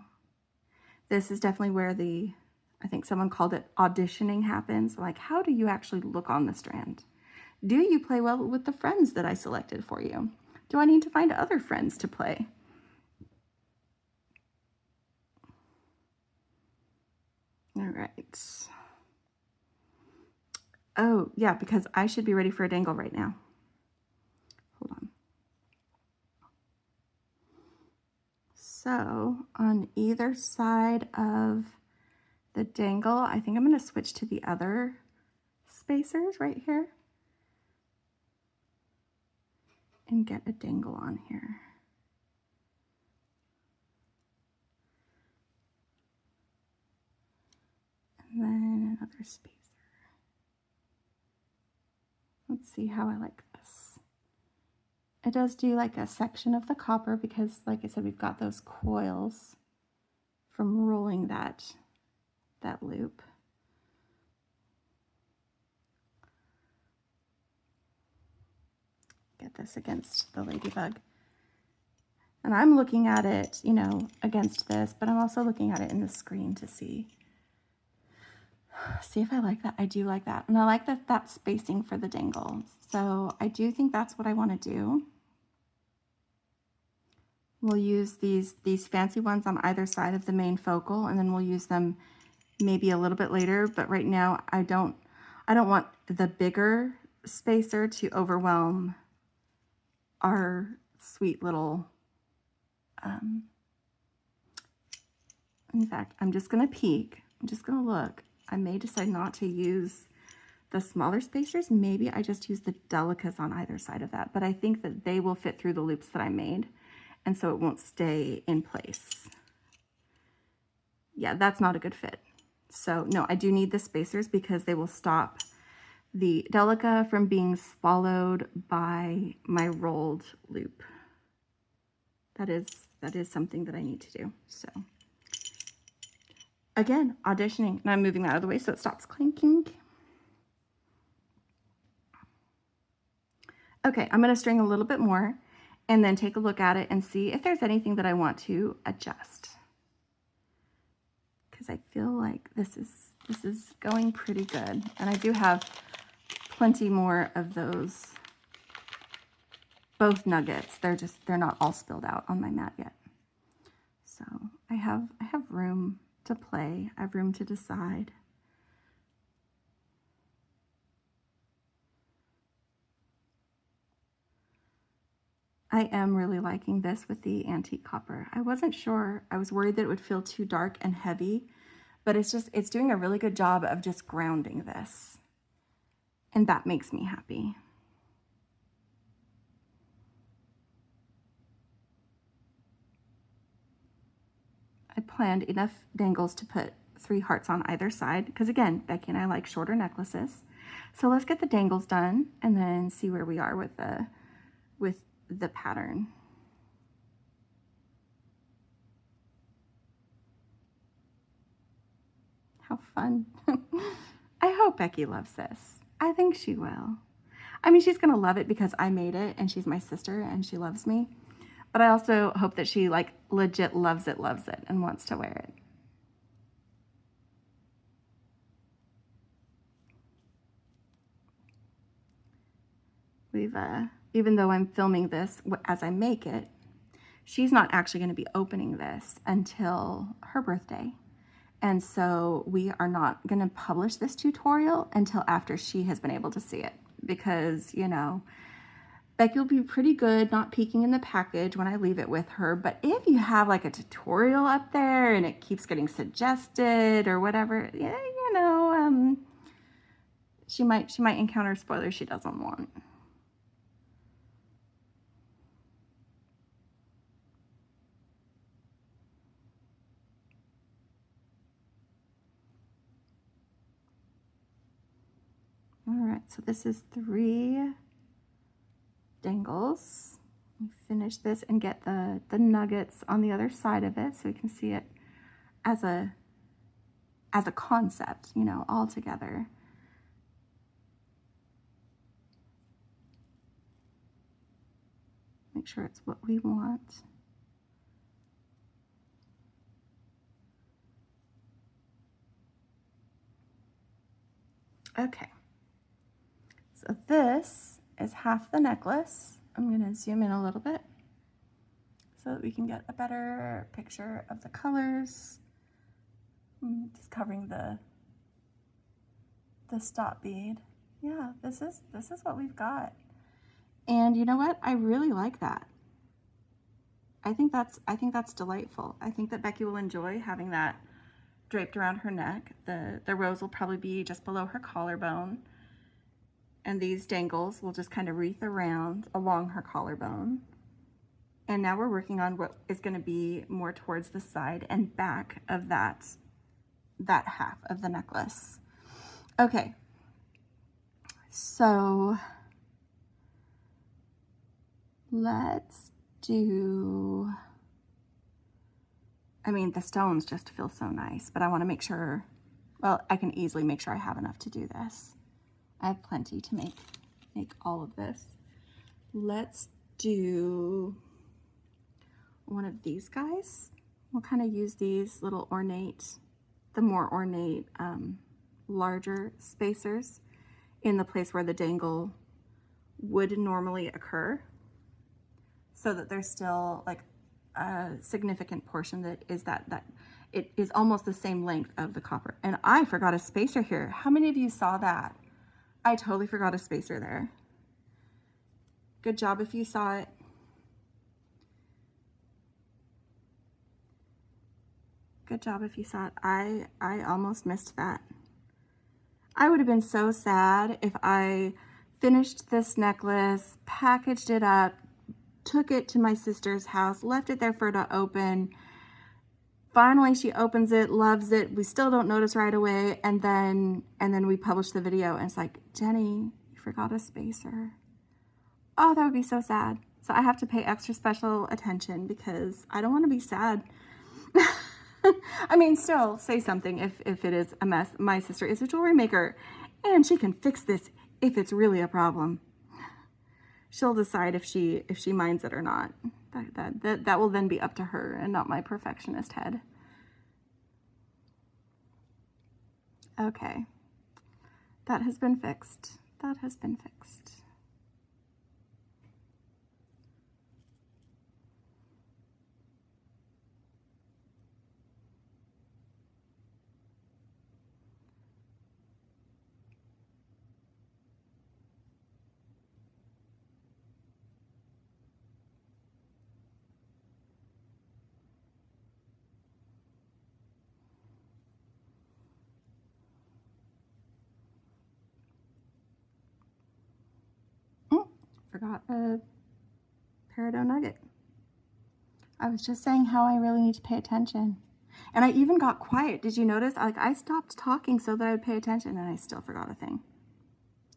S1: This is definitely where I think someone called it auditioning happens. Like, how do you actually look on the strand? Do you play well with the friends that I selected for you? Do I need to find other friends to play? All right. Oh, yeah, because I should be ready for a dangle right now. Hold on. So on either side of the dangle, I think I'm going to switch to the other spacers right here and get a dangle on here. And then another spacer. Let's see how I like this. It does do like a section of the copper because, like I said, we've got those coils from rolling that loop. Get this against the ladybug. And I'm looking at it, you know, against this, but I'm also looking at it in the screen to see if I like that. I do like that. And I like that spacing for the dangles. So I do think that's what I want to do. We'll use these fancy ones on either side of the main focal, and then we'll use them maybe a little bit later. But right now, I don't want the bigger spacer to overwhelm our sweet little In fact, I'm just going to peek. I'm just going to look. I may decide not to use the smaller spacers. Maybe I just use the delicas on either side of that, but I think that they will fit through the loops that I made, and so it won't stay in place. Yeah, that's not a good fit. So no, I do need the spacers because they will stop the delica from being swallowed by my rolled loop. That is something that I need to do. So again, auditioning, and I'm moving that out of the way so it stops clinking. Okay, I'm going to string a little bit more and then take a look at it and see if there's anything that I want to adjust. Because I feel like this is going pretty good. And I do have plenty more of those, both nuggets. They're not all spilled out on my mat yet. So I have room to play. I have room to decide. I am really liking this with the antique copper. I wasn't sure. I was worried that it would feel too dark and heavy, but it's doing a really good job of just grounding this. And that makes me happy. I planned enough dangles to put 3 hearts on either side, because again, Becky and I like shorter necklaces. So let's get the dangles done and then see where we are with the pattern. How fun. I hope Becky loves this. I think she will. I mean, she's gonna love it because I made it and she's my sister and she loves me. But I also hope that she like legit loves it and wants to wear it. We've, even though I'm filming this as I make it, she's not actually going to be opening this until her birthday. And so we are not going to publish this tutorial until after she has been able to see it. Because, you know, Becky will be pretty good not peeking in the package when I leave it with her. But if you have like a tutorial up there and it keeps getting suggested or whatever, yeah, you know, she might encounter spoilers she doesn't want. All right, so this is 3 dangles. We finish this and get the nuggets on the other side of it so we can see it as a concept, you know, all together. Make sure it's what we want. Okay. So this is half the necklace. I'm going to zoom in a little bit so that we can get a better picture of the colors. I'm just covering the stop bead. Yeah, this is what we've got. And you know what? I really like that. I think that's delightful. I think that Becky will enjoy having that draped around her neck. The rose will probably be just below her collarbone. And these dangles will just kind of wreath around along her collarbone. And now we're working on what is going to be more towards the side and back of that half of the necklace. Okay, so let's do, I mean, the stones just feel so nice, but I want to make sure, well, I can easily make sure I have enough to do this. I have plenty to make all of this. Let's do one of these guys. We'll kind of use these little ornate, the more ornate, larger spacers in the place where the dangle would normally occur, so that there's still like a significant portion that is that it is almost the same length of the copper. And I forgot a spacer here. How many of you saw that? I totally forgot a spacer there. Good job if you saw it. Good job if you saw it. I almost missed that. I would have been so sad if I finished this necklace, packaged it up, took it to my sister's house, left it there for her to open. Finally, she opens it, loves it. We still don't notice right away. And then we publish the video and it's like, Jenny, you forgot a spacer. Oh, that would be so sad. So I have to pay extra special attention because I don't want to be sad. I mean, still say something if it is a mess. My sister is a jewelry maker and she can fix this if it's really a problem. She'll decide if she minds it or not. That will then be up to her and not my perfectionist head. Okay. That has been fixed. That has been fixed. Forgot a Peridot nugget. I was just saying how I really need to pay attention. And I even got quiet. Did you notice? Like, I stopped talking so that I would pay attention and I still forgot a thing.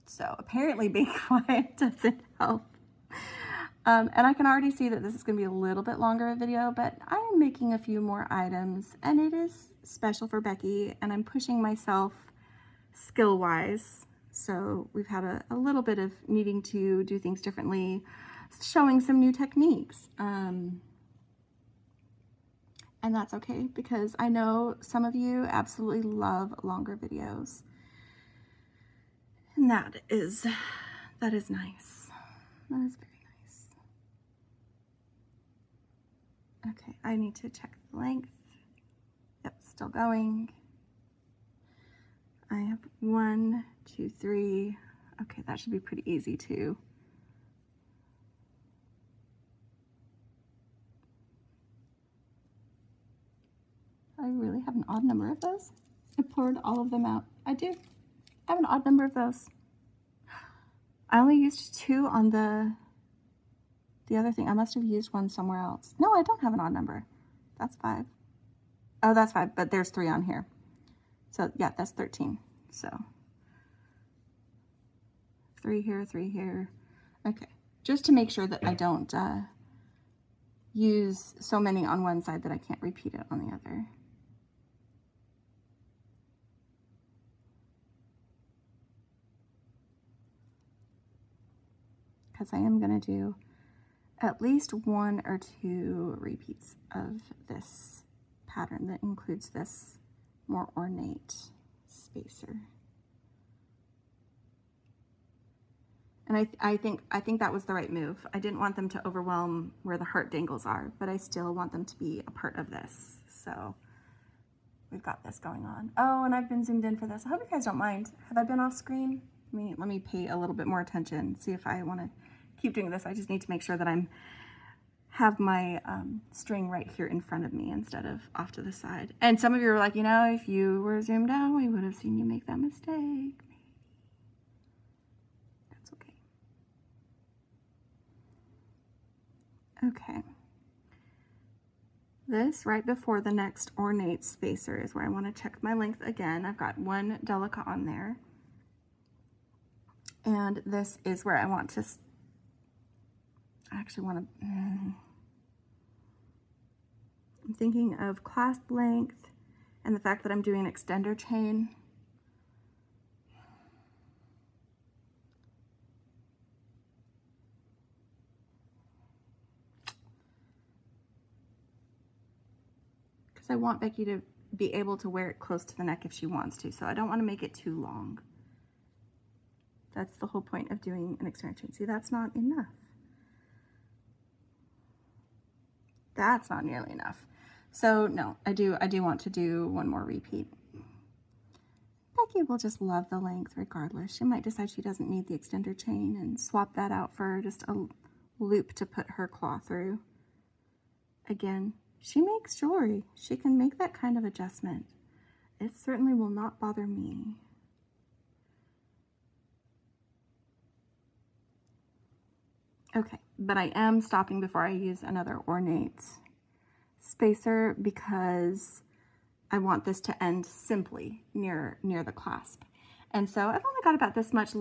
S1: So apparently being quiet doesn't help. And I can already see that this is going to be a little bit longer of a video, but I am making a few more items and it is special for Beki and I'm pushing myself skill-wise. So we've had a little bit of needing to do things differently, showing some new techniques. And that's okay because I know some of you absolutely love longer videos. And that is nice. That is very nice. Okay, I need to check the length. Yep, still going. I have 1, 2, 3. Okay, that should be pretty easy too. I really have an odd number of those. I poured all of them out. I do. I have an odd number of those. I only used 2 on the other thing. I must have used 1 somewhere else. No, I don't have an odd number. That's 5. Oh, that's 5, but there's 3 on here. So yeah, that's 13. So 3 here, 3 here. Okay, just to make sure that I don't use so many on one side that I can't repeat it on the other. Because I am going to do at least 1 or 2 repeats of this pattern that includes this more ornate spacer. And I think that was the right move. I didn't want them to overwhelm where the heart dangles are, but I still want them to be a part of this. So we've got this going on. Oh, and I've been zoomed in for this. I hope you guys don't mind. Have I been off screen? Let me pay a little bit more attention, see if I want to keep doing this. I just need to make sure that have my string right here in front of me instead of off to the side. And some of you were like, you know, if you were zoomed out, we would have seen you make that mistake. That's okay. Okay. This right before the next ornate spacer is where I want to check my length again. I've got 1 delicate on there. And this is where I want to I'm thinking of clasp length and the fact that I'm doing an extender chain. Because I want Beki to be able to wear it close to the neck if she wants to, so I don't want to make it too long. That's the whole point of doing an extender chain. See, that's not enough. That's not nearly enough. So no, I do want to do 1 more repeat. Beki will just love the length regardless. She might decide she doesn't need the extender chain and swap that out for just a loop to put her claw through. Again, She makes jewelry. She can make that kind of adjustment. It certainly will not bother me. Okay, but I am stopping before I use another ornate spacer because I want this to end simply near the clasp. And so I've only got about this much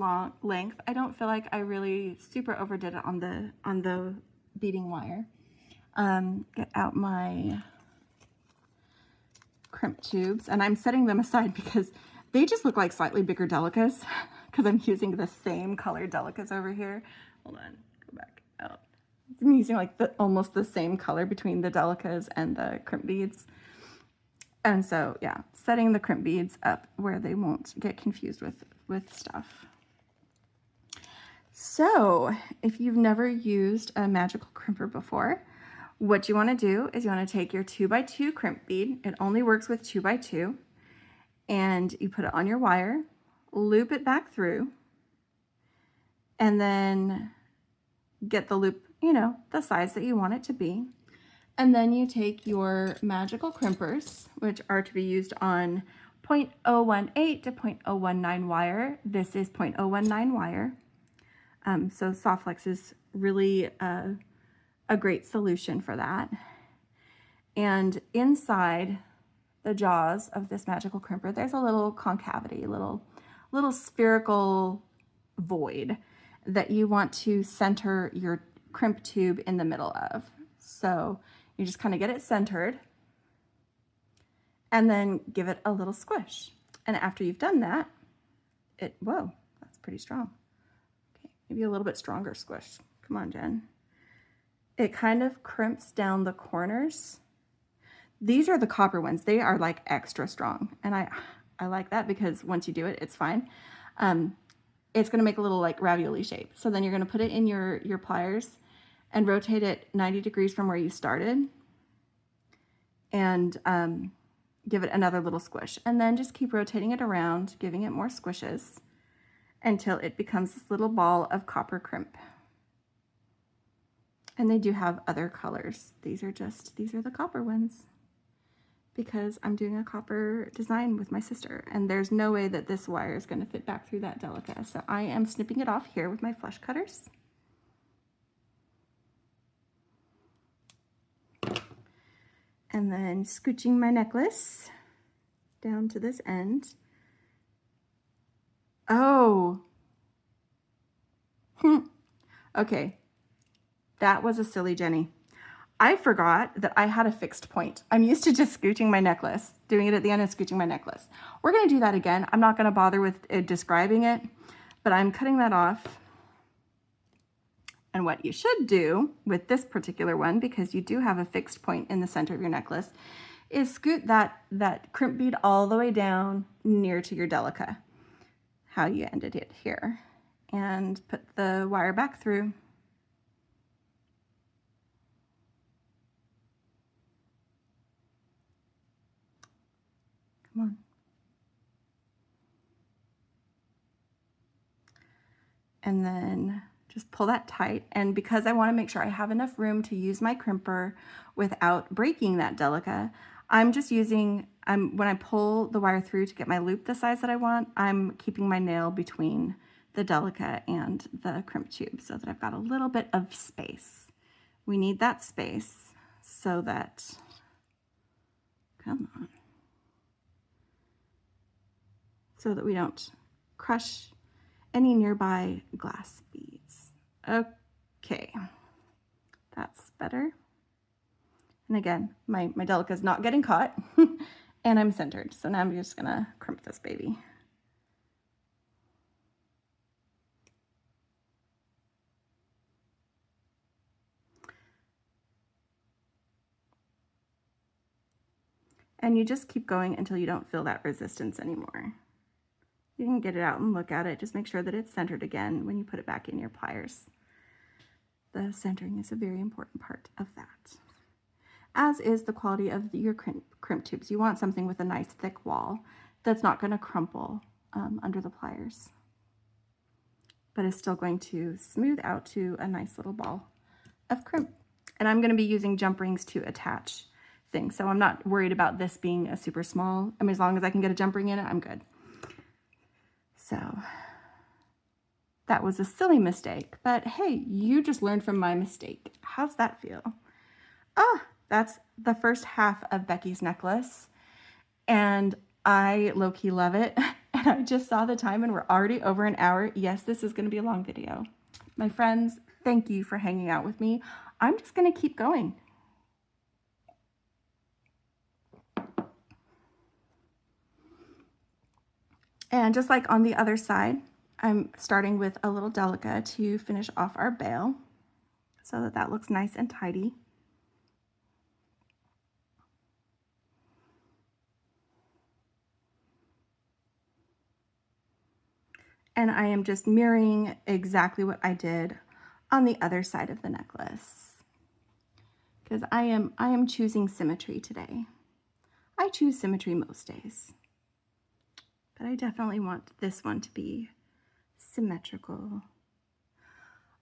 S1: length. I don't feel like I really super overdid it on the beading wire. Get out my crimp tubes, and I'm setting them aside because they just look like slightly bigger delicas because I'm using the same color delicas over here. Hold on, go back out. I'm using like almost the same color between the delicas and the crimp beads. And so, yeah, setting the crimp beads up where they won't get confused with stuff. So, if you've never used a magical crimper before, what you want to do is you want to take your 2x2 crimp bead. It only works with 2x2. And you put it on your wire, loop it back through, and then get the loop, you know, the size that you want it to be. And then you take your magical crimpers, which are to be used on 0.018 to 0.019 wire. This is 0.019 wire. So Soft Flex is really a great solution for that. And inside the jaws of this magical crimper, there's a little concavity, little spherical void that you want to center your crimp tube in the middle of. So you just kind of get it centered and then give it a little squish. And after you've done that, whoa, that's pretty strong. Okay, maybe a little bit stronger squish. Come on, Jen. It kind of crimps down the corners. These are the copper ones. They are like extra strong. And I like that because once you do it, it's fine. It's gonna make a little like ravioli shape. So then you're gonna put it in your pliers and rotate it 90 degrees from where you started and give it another little squish. And then just keep rotating it around, giving it more squishes until it becomes this little ball of copper crimp. And they do have other colors. These are the copper ones because I'm doing a copper design with my sister, and there's no way that this wire is gonna fit back through that delica. So I am snipping it off here with my flush cutters. And then scooching my necklace down to this end. Oh. Okay. That was a silly Jenny. I forgot that I had a fixed point. I'm used to just scooching my necklace, doing it at the end and scooching my necklace. We're gonna do that again. I'm not gonna bother with describing it, but I'm cutting that off. And what you should do with this particular one, because you do have a fixed point in the center of your necklace, is scoot that crimp bead all the way down near to your delica, how you ended it here, and put the wire back through. Come on. And then just pull that tight. And because I want to make sure I have enough room to use my crimper without breaking that delica, I'm just using, when I pull the wire through to get my loop the size that I want, I'm keeping my nail between the delica and the crimp tube so that I've got a little bit of space. We need that space so that, come on, so that we don't crush any nearby glass beads. Okay, that's better. And again, my delica is not getting caught and I'm centered. So now I'm just gonna crimp this baby. And you just keep going until you don't feel that resistance anymore. You can get it out and look at it. Just make sure that it's centered again when you put it back in your pliers. The centering is a very important part of that, as is the quality of your crimp tubes. You want something with a nice thick wall that's not going to crumple under the pliers, but is still going to smooth out to a nice little ball of crimp. And I'm going to be using jump rings to attach thing. So I'm not worried about this being a super small. I mean, as long as I can get a jump ring in it, I'm good. So that was a silly mistake, but hey, you just learned from my mistake. How's that feel? Ah, that's the first half of Becky's necklace, and I low-key love it. And I just saw the time and we're already over an hour. Yes, this is going to be a long video. My friends, thank you for hanging out with me. I'm just going to keep going. And just like on the other side, I'm starting with a little delica to finish off our bail so that that looks nice and tidy. And I am just mirroring exactly what I did on the other side of the necklace, because I am choosing symmetry today. I choose symmetry most days, but I definitely want this one to be symmetrical.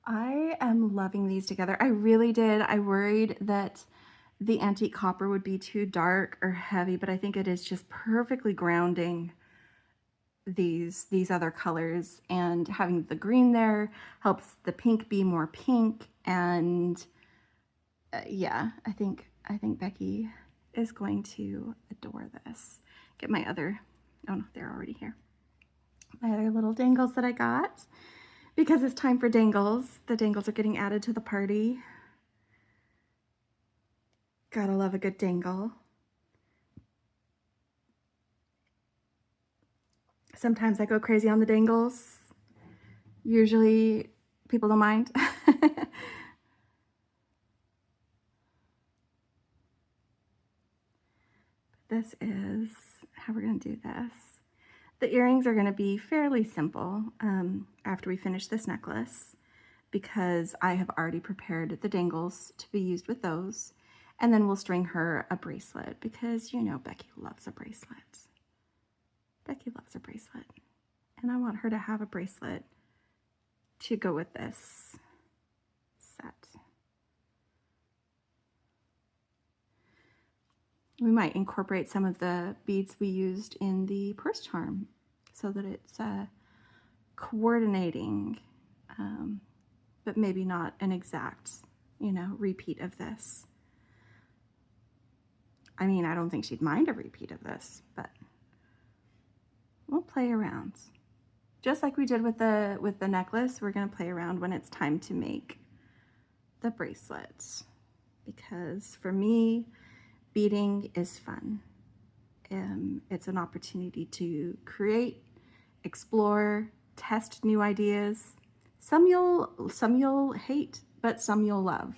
S1: I am loving these together. I really did. I worried that the antique copper would be too dark or heavy, but I think it is just perfectly grounding these other colors, and having the green there helps the pink be more pink. And yeah, I think Becky is going to adore this. Get my other, oh no, they're already here. My other little dangles that I got, because it's time for dangles. The dangles are getting added to the party. Gotta love a good dangle. Sometimes I go crazy on the dangles. Usually people don't mind. This is how we're going to do this. The earrings are going to be fairly simple after we finish this necklace, because I have already prepared the dangles to be used with those. And then we'll string her a bracelet, because you know Becky loves a bracelet. Becky loves a bracelet. And I want her to have a bracelet to go with this set. We might incorporate some of the beads we used in the purse charm so that it's coordinating, but maybe not an exact, repeat of this. I mean, I don't think she'd mind a repeat of this, but we'll play around. Just like we did with the necklace, we're going to play around when it's time to make the bracelets, because for me, beading is fun. It's an opportunity to create, explore, test new ideas. Some you'll hate, but some you'll love.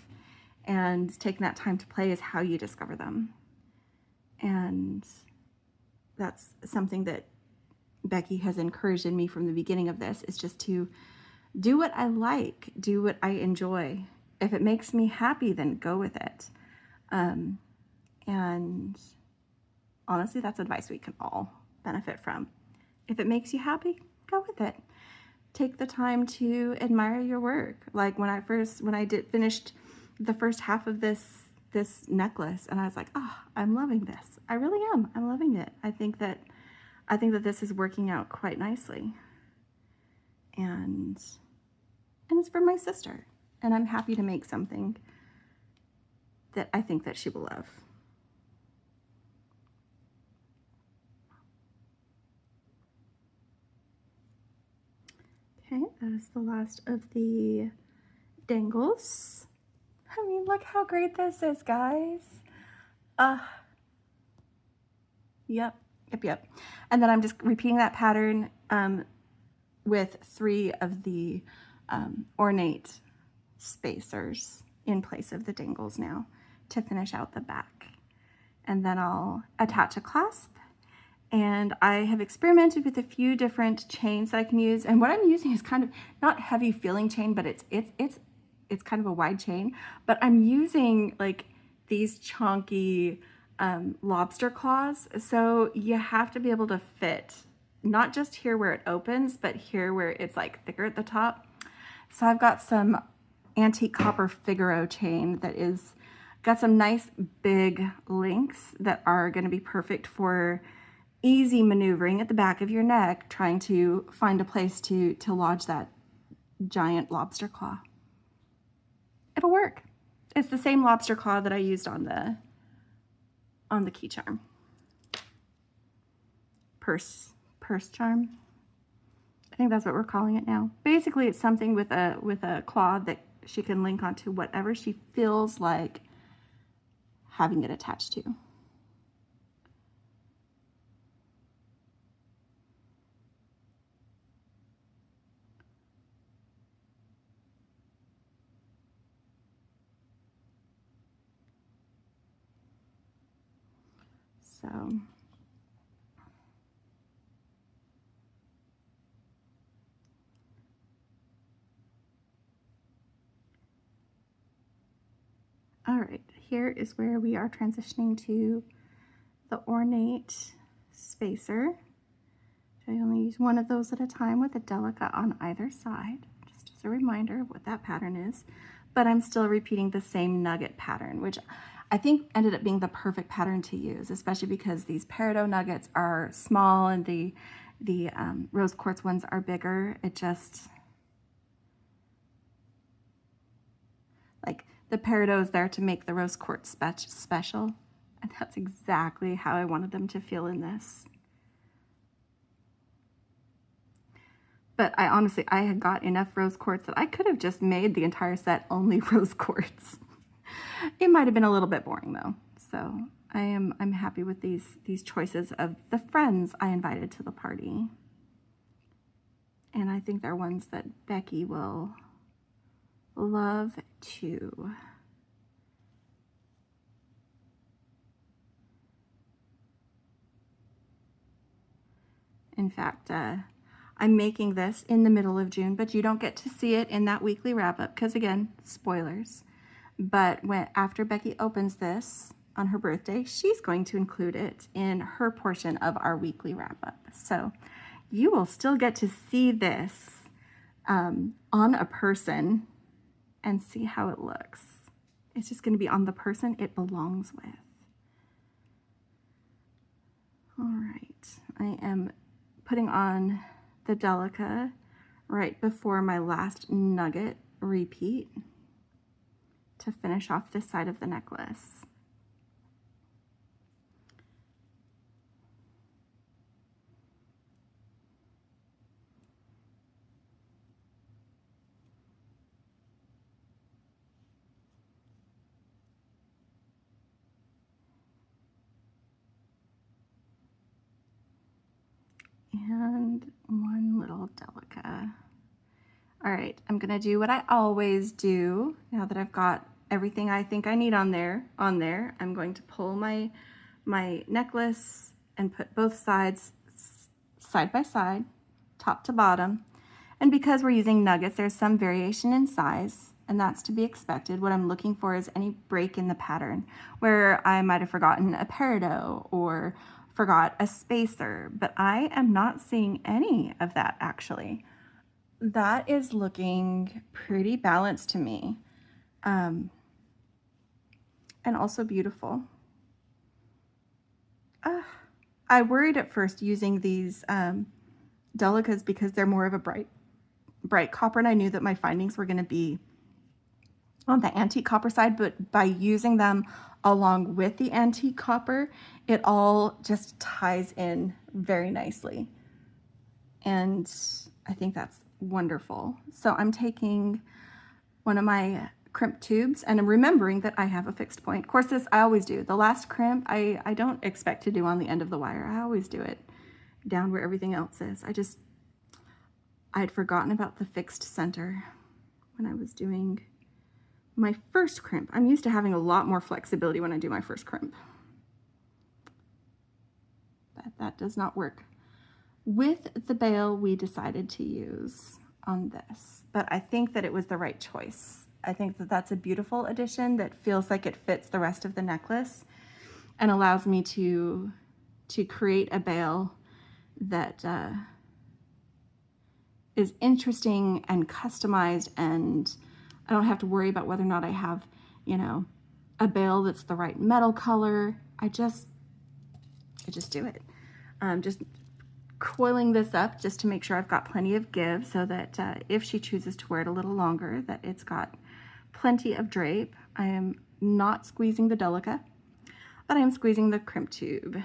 S1: And taking that time to play is how you discover them. And that's something that Becky has encouraged in me from the beginning of this, is just to do what I like, do what I enjoy. If it makes me happy, then go with it. And honestly, that's advice we can all benefit from. If it makes you happy, go with it. Take the time to admire your work. Like when I finished the first half of this necklace, and I was like, oh, I'm loving this. I really am. I'm loving it. I think that this is working out quite nicely. And it's for my sister. And I'm happy to make something that I think that she will love. Okay, that is the last of the dangles. I mean, look how great this is, guys. Yep. And then I'm just repeating that pattern with 3 of the ornate spacers in place of the dangles now to finish out the back. And then I'll attach a clasp. And I have experimented with a few different chains that I can use. And what I'm using is kind of not heavy feeling chain, but it's kind of a wide chain. But I'm using like these chunky lobster claws. So you have to be able to fit not just here where it opens, but here where it's like thicker at the top. So I've got some antique copper Figaro chain that is Got some nice big links that are going to be perfect for easy maneuvering at the back of your neck, trying to find a place to lodge that giant lobster claw. It'll work. It's the same lobster claw that I used on the key charm. Purse charm. I think that's what we're calling it now. Basically, it's something with a claw that she can link onto whatever she feels like having it attached to. So all right, here is where we are transitioning to the ornate spacer. I only use one of those at a time with a delica on either side, just as a reminder of what that pattern is. But I'm still repeating the same nugget pattern, which I think ended up being the perfect pattern to use, especially because these Peridot nuggets are small and the Rose Quartz ones are bigger. It just, like, the Peridot is there to make the Rose Quartz special, and that's exactly how I wanted them to feel in this. But I honestly, I had got enough Rose Quartz that I could have just made the entire set only Rose Quartz. It might have been a little bit boring though. So I'm happy with these choices of the friends I invited to the party. And I think they're ones that Beki will love too. In fact, I'm making this in the middle of June, but you don't get to see it in that weekly wrap-up because, again, spoilers. But after Beki opens this on her birthday, she's going to include it in her portion of our weekly wrap-up. So you will still get to see this on a person and see how it looks. It's just going to be on the person it belongs with. All right, I am putting on the delica right before my last nugget repeat to finish off this side of the necklace. And one little delica. All right, I'm gonna do what I always do now that I've got everything I think I need on there. I'm going to pull my necklace and put both sides side by side, top to bottom. And because we're using nuggets, there's some variation in size, and that's to be expected. What I'm looking for is any break in the pattern where I might have forgotten a peridot or forgot a spacer, but I am not seeing any of that actually. That is looking pretty balanced to me, and also beautiful. I worried at first using these delicas because they're more of a bright copper, and I knew that my findings were going to be on the antique copper side, but by using them along with the antique copper, it all just ties in very nicely. And I think that's wonderful. So I'm taking one of my crimp tubes, and I'm remembering that I have a fixed point. Of course, this I always do. The last crimp, I don't expect to do on the end of the wire. I always do it down where everything else is. I'd forgotten about the fixed center when I was doing my first crimp. I'm used to having a lot more flexibility when I do my first crimp. But that does not work with the bail we decided to use on this. But I think that it was the right choice. I think that that's a beautiful addition that feels like it fits the rest of the necklace and allows me to create a bail that is interesting and customized, and I don't have to worry about whether or not I have, you know, a bail that's the right metal color, I just do it. Just coiling this up just to make sure I've got plenty of give so that if she chooses to wear it a little longer, that it's got plenty of drape. I am not squeezing the delica, but I am squeezing the crimp tube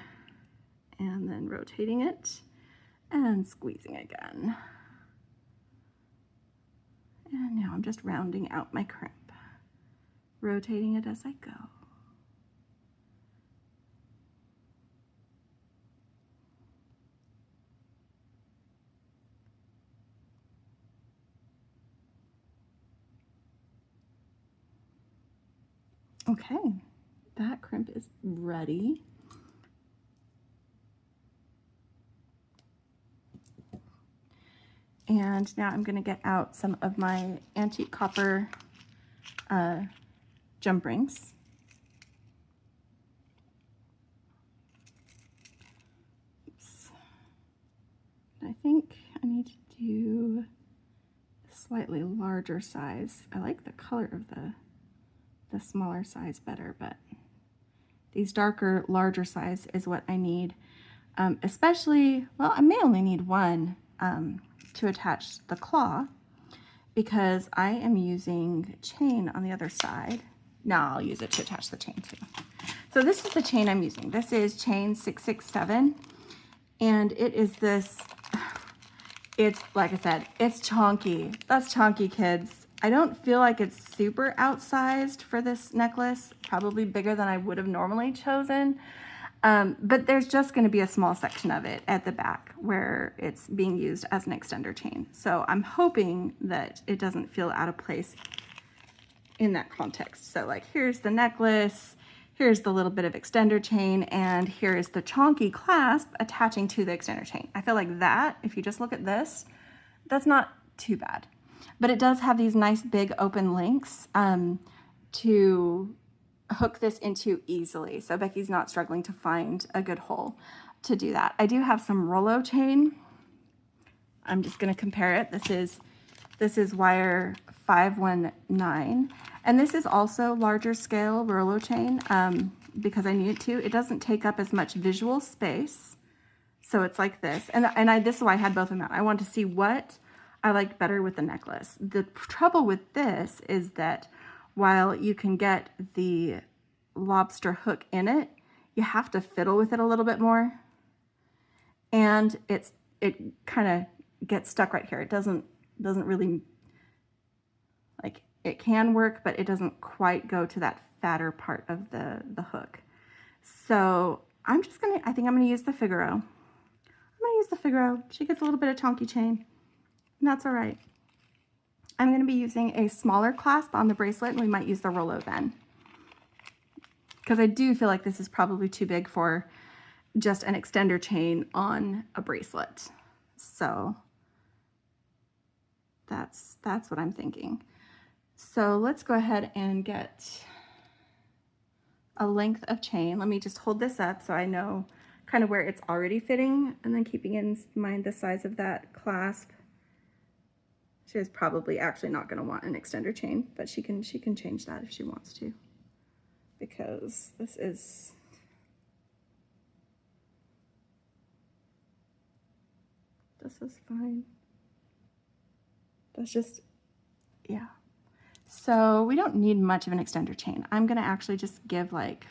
S1: and then rotating it and squeezing again. And now I'm just rounding out my crimp, rotating it as I go. Okay, that crimp is ready. And now I'm going to get out some of my antique copper gem rings. Oops. I think I need to do a slightly larger size. I like the color of the smaller size better, but these darker, larger size is what I need. Especially, well, I may only need one to attach the claw because I am using chain on the other side. No, I'll use it to attach the chain too. So this is the chain I'm using. This is chain 667, and it is this, it's, like I said, it's chonky. That's chonky, kids. I don't feel like it's super outsized for this necklace, probably bigger than I would have normally chosen. But there's just going to be a small section of it at the back where it's being used as an extender chain. So I'm hoping that it doesn't feel out of place in that context. So like, here's the necklace, here's the little bit of extender chain, and here is the chonky clasp attaching to the extender chain. I feel like that, if you just look at this, that's not too bad. But it does have these nice big open links to hook this into easily. So Becky's not struggling to find a good hole to do that. I do have some Rollo chain. I'm just going to compare it. This is wire 519, and this is also larger scale Rollo chain because I need it to. It doesn't take up as much visual space, so it's like this. And this is why I had both of them out. I want to see what I like better with the necklace. The trouble with this is that while you can get the lobster hook in it, you have to fiddle with it a little bit more. And it kind of gets stuck right here. It doesn't really, like, it can work, but it doesn't quite go to that fatter part of the hook. So I think I'm gonna use the Figaro. I'm gonna use the Figaro. She gets a little bit of chonky chain, and that's all right. I'm going to be using a smaller clasp on the bracelet, and we might use the Rollo then, because I do feel like this is probably too big for just an extender chain on a bracelet. So that's what I'm thinking. So let's go ahead and get a length of chain. Let me just hold this up so I know kind of where it's already fitting, and then keeping in mind the size of that clasp. She is probably actually not going to want an extender chain, but she can change that if she wants to, because this is fine. That's just, yeah. So we don't need much of an extender chain. I'm going to actually just give like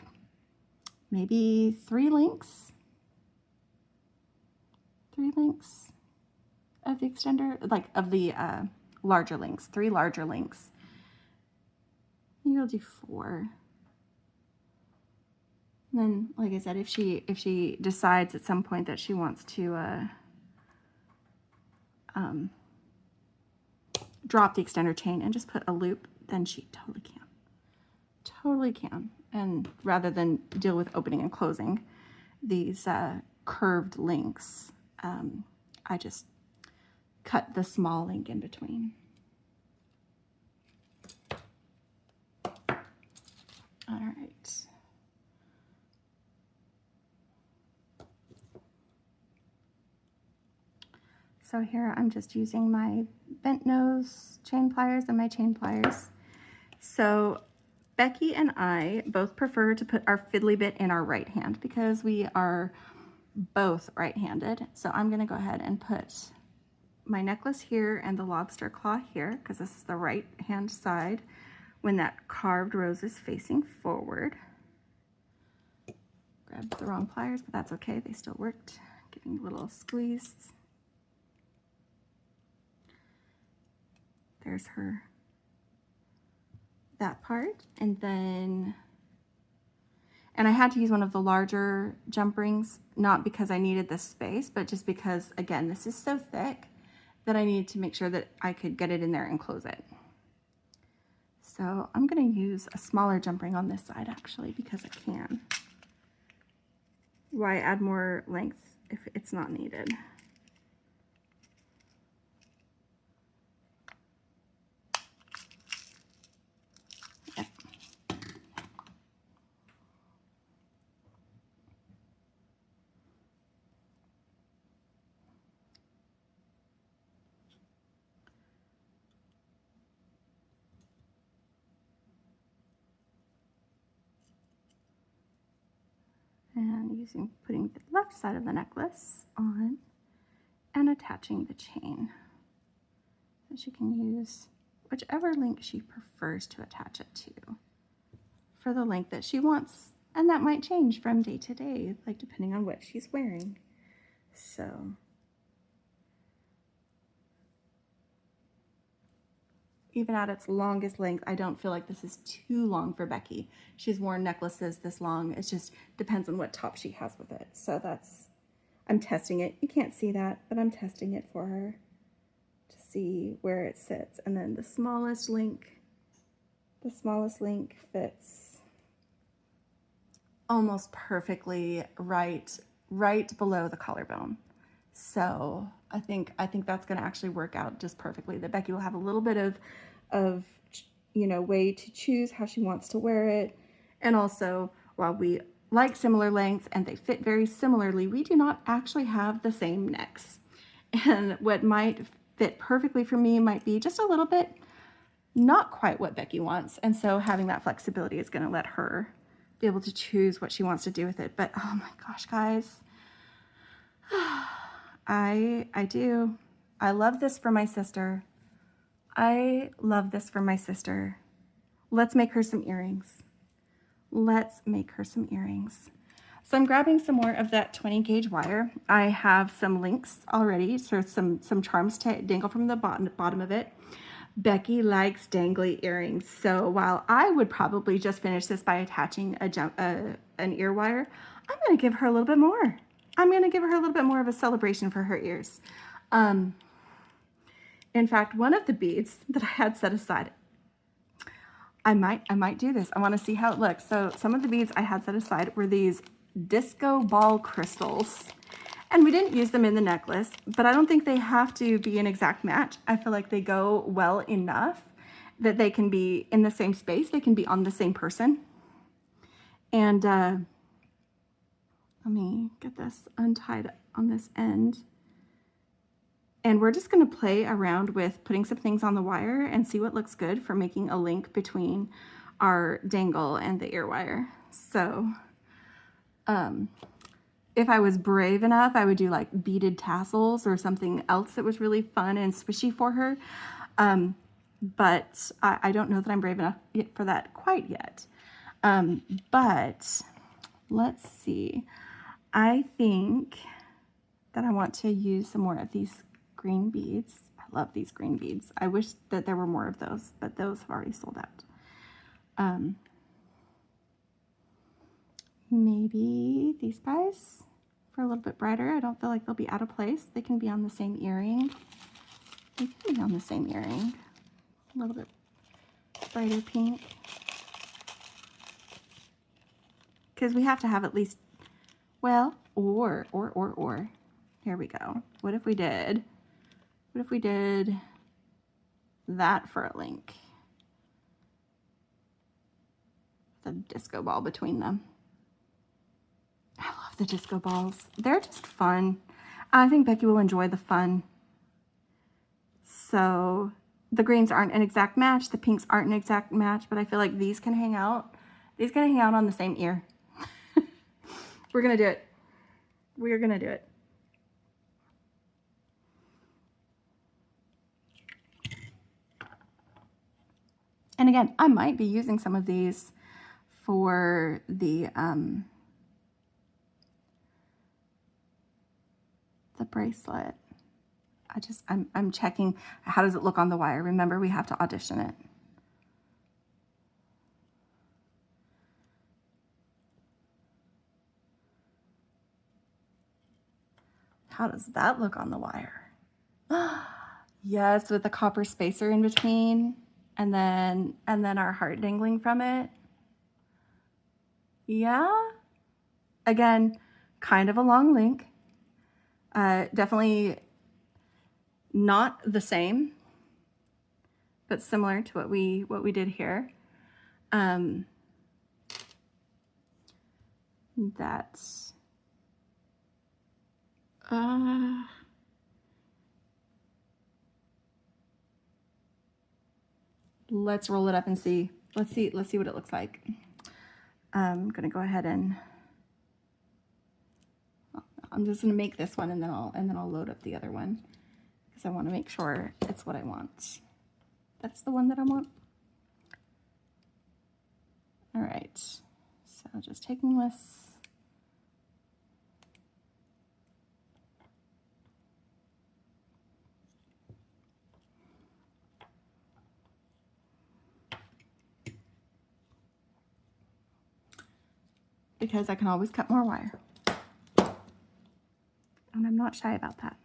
S1: maybe 3 links. 3 links of the extender, like of the larger links, 3 larger links. Maybe I'll do 4. And then, like I said, if she decides at some point that she wants to drop the extender chain and just put a loop, then she totally can. Totally can. And rather than deal with opening and closing these curved links, I just cut the small link in between. All right. So here I'm just using my bent nose chain pliers and my chain pliers. So Becky and I both prefer to put our fiddly bit in our right hand because we are both right-handed. So I'm gonna go ahead and put my necklace here and the lobster claw here because this is the right hand side when that carved rose is facing forward. Grabbed the wrong pliers, but that's okay, they still worked. Giving a little squeeze. There's her, that part, and then, and I had to use one of the larger jump rings, not because I needed this space, but just because, again, this is so thick that I needed to make sure that I could get it in there and close it. So I'm gonna use a smaller jump ring on this side actually, because I can. Why add more length if it's not needed? And putting the left side of the necklace on and attaching the chain. So she can use whichever link she prefers to attach it to for the length that she wants. And that might change from day to day, like depending on what she's wearing. So even at its longest length, I don't feel like this is too long for Becky. She's worn necklaces this long. It just depends on what top she has with it. So that's, I'm testing it. You can't see that, but I'm testing it for her to see where it sits. And then the smallest link fits almost perfectly right below the collarbone. So I think that's going to actually work out just perfectly. That Becky will have a little bit of way to choose how she wants to wear it. And also, while we like similar lengths and they fit very similarly, we do not actually have the same necks. And what might fit perfectly for me might be just a little bit not quite what Becky wants. And so having that flexibility is going to let her be able to choose what she wants to do with it. But oh my gosh, guys. I love this for my sister. I love this for my sister. Let's make her some earrings. Let's make her some earrings. So I'm grabbing some more of that 20 gauge wire. I have some links already, so some charms to dangle from the bottom of it. Becky likes dangly earrings. So while I would probably just finish this by attaching an ear wire, I'm gonna give her a little bit more. I'm going to give her a little bit more of a celebration for her ears. In fact, one of the beads that I had set aside, I might do this. I want to see how it looks. So some of the beads I had set aside were these disco ball crystals. And we didn't use them in the necklace, but I don't think they have to be an exact match. I feel like they go well enough that they can be in the same space. They can be on the same person. And let me get this untied on this end. And we're just going to play around with putting some things on the wire and see what looks good for making a link between our dangle and the ear wire. So if I was brave enough, I would do like beaded tassels or something else that was really fun and swishy for her. But I don't know that I'm brave enough for that quite yet. But let's see. I think that I want to use some more of these green beads. I love these green beads. I wish that there were more of those, but those have already sold out. Maybe these guys for a little bit brighter. I don't feel like they'll be out of place. They can be on the same earring. They can be on the same earring. A little bit brighter pink. Because we have to have at least, well, or. Here we go. What if we did that for a link? The disco ball between them. I love the disco balls. They're just fun. I think Becky will enjoy the fun. So the greens aren't an exact match, the pinks aren't an exact match, but I feel like these can hang out. These can hang out on the same ear. We're gonna do it. We're gonna do it. And again, I might be using some of these for the bracelet. I'm checking how does it look on the wire. Remember, we have to audition it. How does that look on the wire? Yes, with the copper spacer in between, and then our heart dangling from it. Yeah. Again, kind of a long link. Definitely not the same, but similar to what we did here. That's let's roll it up and see. Let's see what it looks like. I'm gonna go ahead and I'm just gonna make this one, and then I'll load up the other one because I want to make sure it's what I want. That's the one that I want. All right, so just taking this. Because I can always cut more wire. And I'm not shy about that.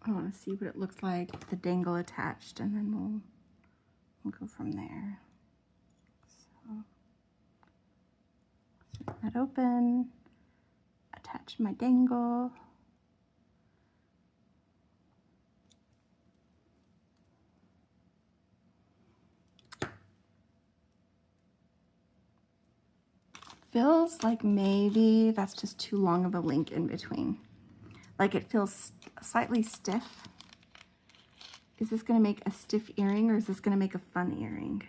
S1: I want to see what it looks like with the dangle attached, and then we'll go from there. So, snip that open, attach my dangle. Feels like maybe that's just too long of a link in between. Like it feels slightly stiff. Is this gonna make a stiff earring, or is this gonna make a fun earring?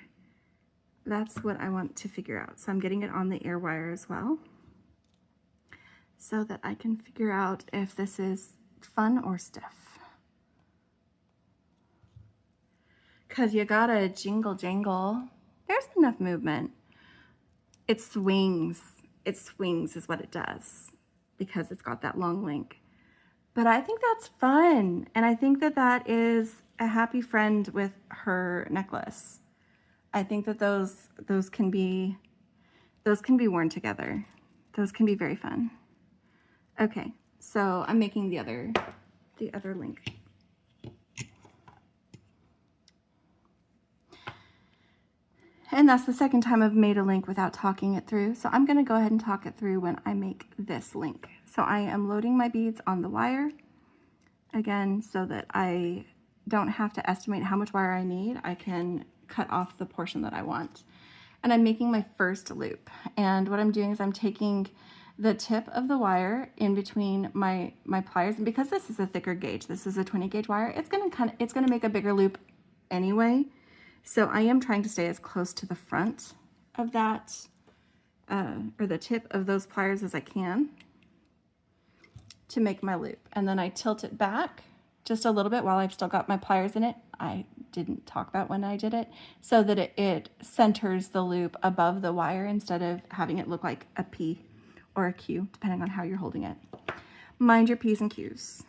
S1: That's what I want to figure out. So I'm getting it on the ear wire as well, so that I can figure out if this is fun or stiff. Cause you gotta jingle jangle. There's enough movement. It swings is what it does, because it's got that long link. But I think that's fun, and I think that that is a happy friend with her necklace. I think that those can be worn together. Those can be very fun. Okay, so I'm making the other link. And that's the second time I've made a link without talking it through. So I'm gonna go ahead and talk it through when I make this link. So I am loading my beads on the wire, again, so that I don't have to estimate how much wire I need. I can cut off the portion that I want. And I'm making my first loop. And what I'm doing is I'm taking the tip of the wire in between my pliers. And because this is a thicker gauge, this is a 20 gauge wire, it's gonna make a bigger loop anyway. So I am trying to stay as close to the front of that, or the tip of those pliers as I can to make my loop. And then I tilt it back just a little bit while I've still got my pliers in it. I didn't talk about when I did it, so that it centers the loop above the wire instead of having it look like a P or a Q, depending on how you're holding it. Mind your P's and Q's.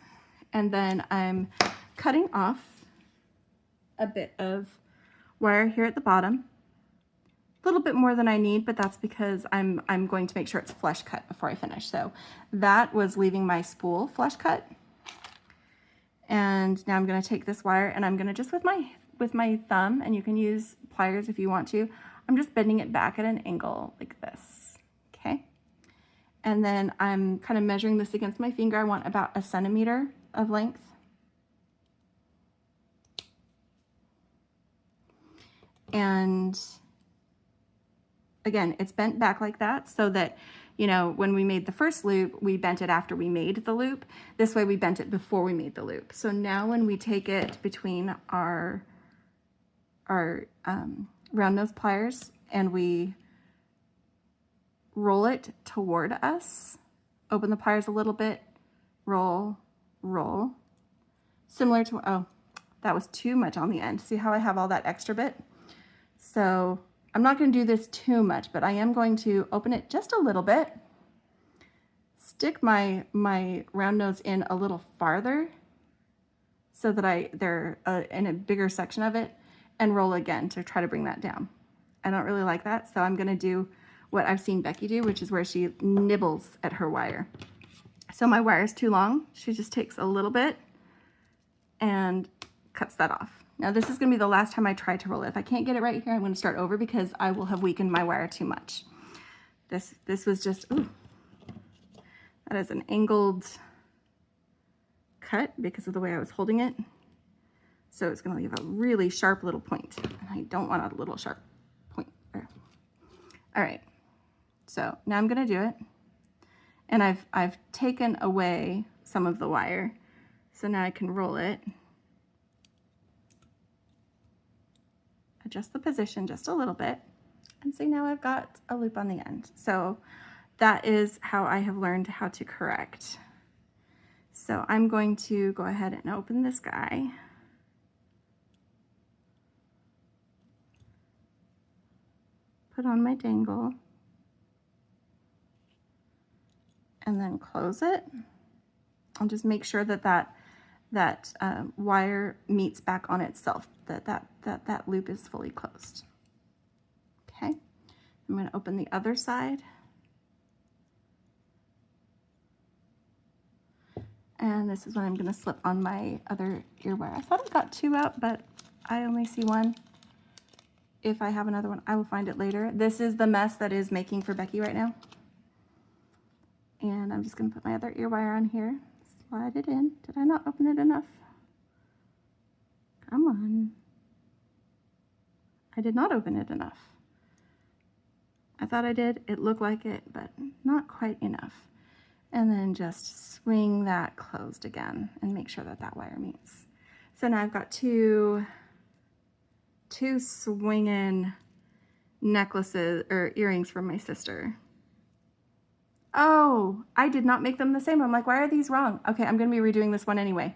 S1: And then I'm cutting off a bit of wire here at the bottom. A little bit more than I need, but that's because I'm going to make sure it's flush cut before I finish. So that was leaving my spool flush cut. And now I'm going to take this wire and I'm going to just with my thumb, and you can use pliers if you want to, I'm just bending it back at an angle like this. Okay. And then I'm kind of measuring this against my finger. I want about 1 centimeter of length. And again, it's bent back like that so that, you know, when we made the first loop, we bent it after we made the loop. This way we bent it before we made the loop. So now when we take it between our round nose pliers and we roll it toward us, open the pliers a little bit, roll, roll. Similar to, oh, that was too much on the end. See how I have all that extra bit? So I'm not going to do this too much, but I am going to open it just a little bit, stick my round nose in a little farther so that they're in a bigger section of it, and roll again to try to bring that down. I don't really like that, so I'm going to do what I've seen Becky do, which is where she nibbles at her wire. So my wire is too long. She just takes a little bit and cuts that off. Now this is going to be the last time I try to roll it. If I can't get it right here, I'm going to start over because I will have weakened my wire too much. This was just, ooh, that is an angled cut because of the way I was holding it. So it's going to leave a really sharp little point. And I don't want a little sharp point there. All right, so now I'm going to do it. And I've taken away some of the wire. So now I can roll it. Adjust the position just a little bit, and see now I've got a loop on the end. So that is how I have learned how to correct. So I'm going to go ahead and open this guy. Put on my dangle. And then close it. I'll just make sure that wire meets back on itself, that loop is fully closed. Okay, I'm going to open the other side. And this is what I'm going to slip on my other ear wire. I thought I got 2 out, but I only see 1. If I have another one, I will find it later. This is the mess that is making for Becky right now. And I'm just going to put my other ear wire on here. Slide it in. Did I not open it enough? Come on. I did not open it enough. I thought I did. It looked like it, but not quite enough. And then just swing that closed again and make sure that that wire meets. So now I've got two swinging necklaces or earrings from my sister. Oh, I did not make them the same. I'm like, why are these wrong? Okay, I'm going to be redoing this one anyway,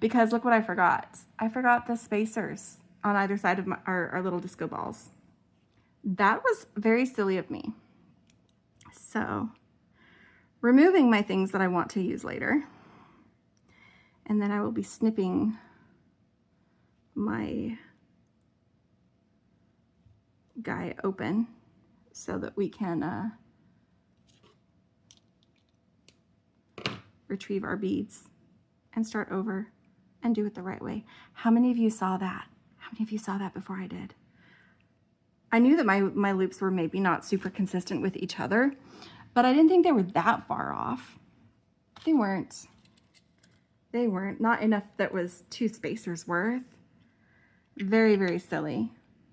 S1: because look what I forgot. I forgot the spacers on either side of our little disco balls. That was very silly of me. So, removing my things that I want to use later, and then I will be snipping my guy open so that we can retrieve our beads and start over and do it the right way. How many of you saw that? How many of you saw that before I did? I knew that my loops were maybe not super consistent with each other, but I didn't think they were that far off. They weren't. Not enough that was 2 spacers worth. Very, very silly.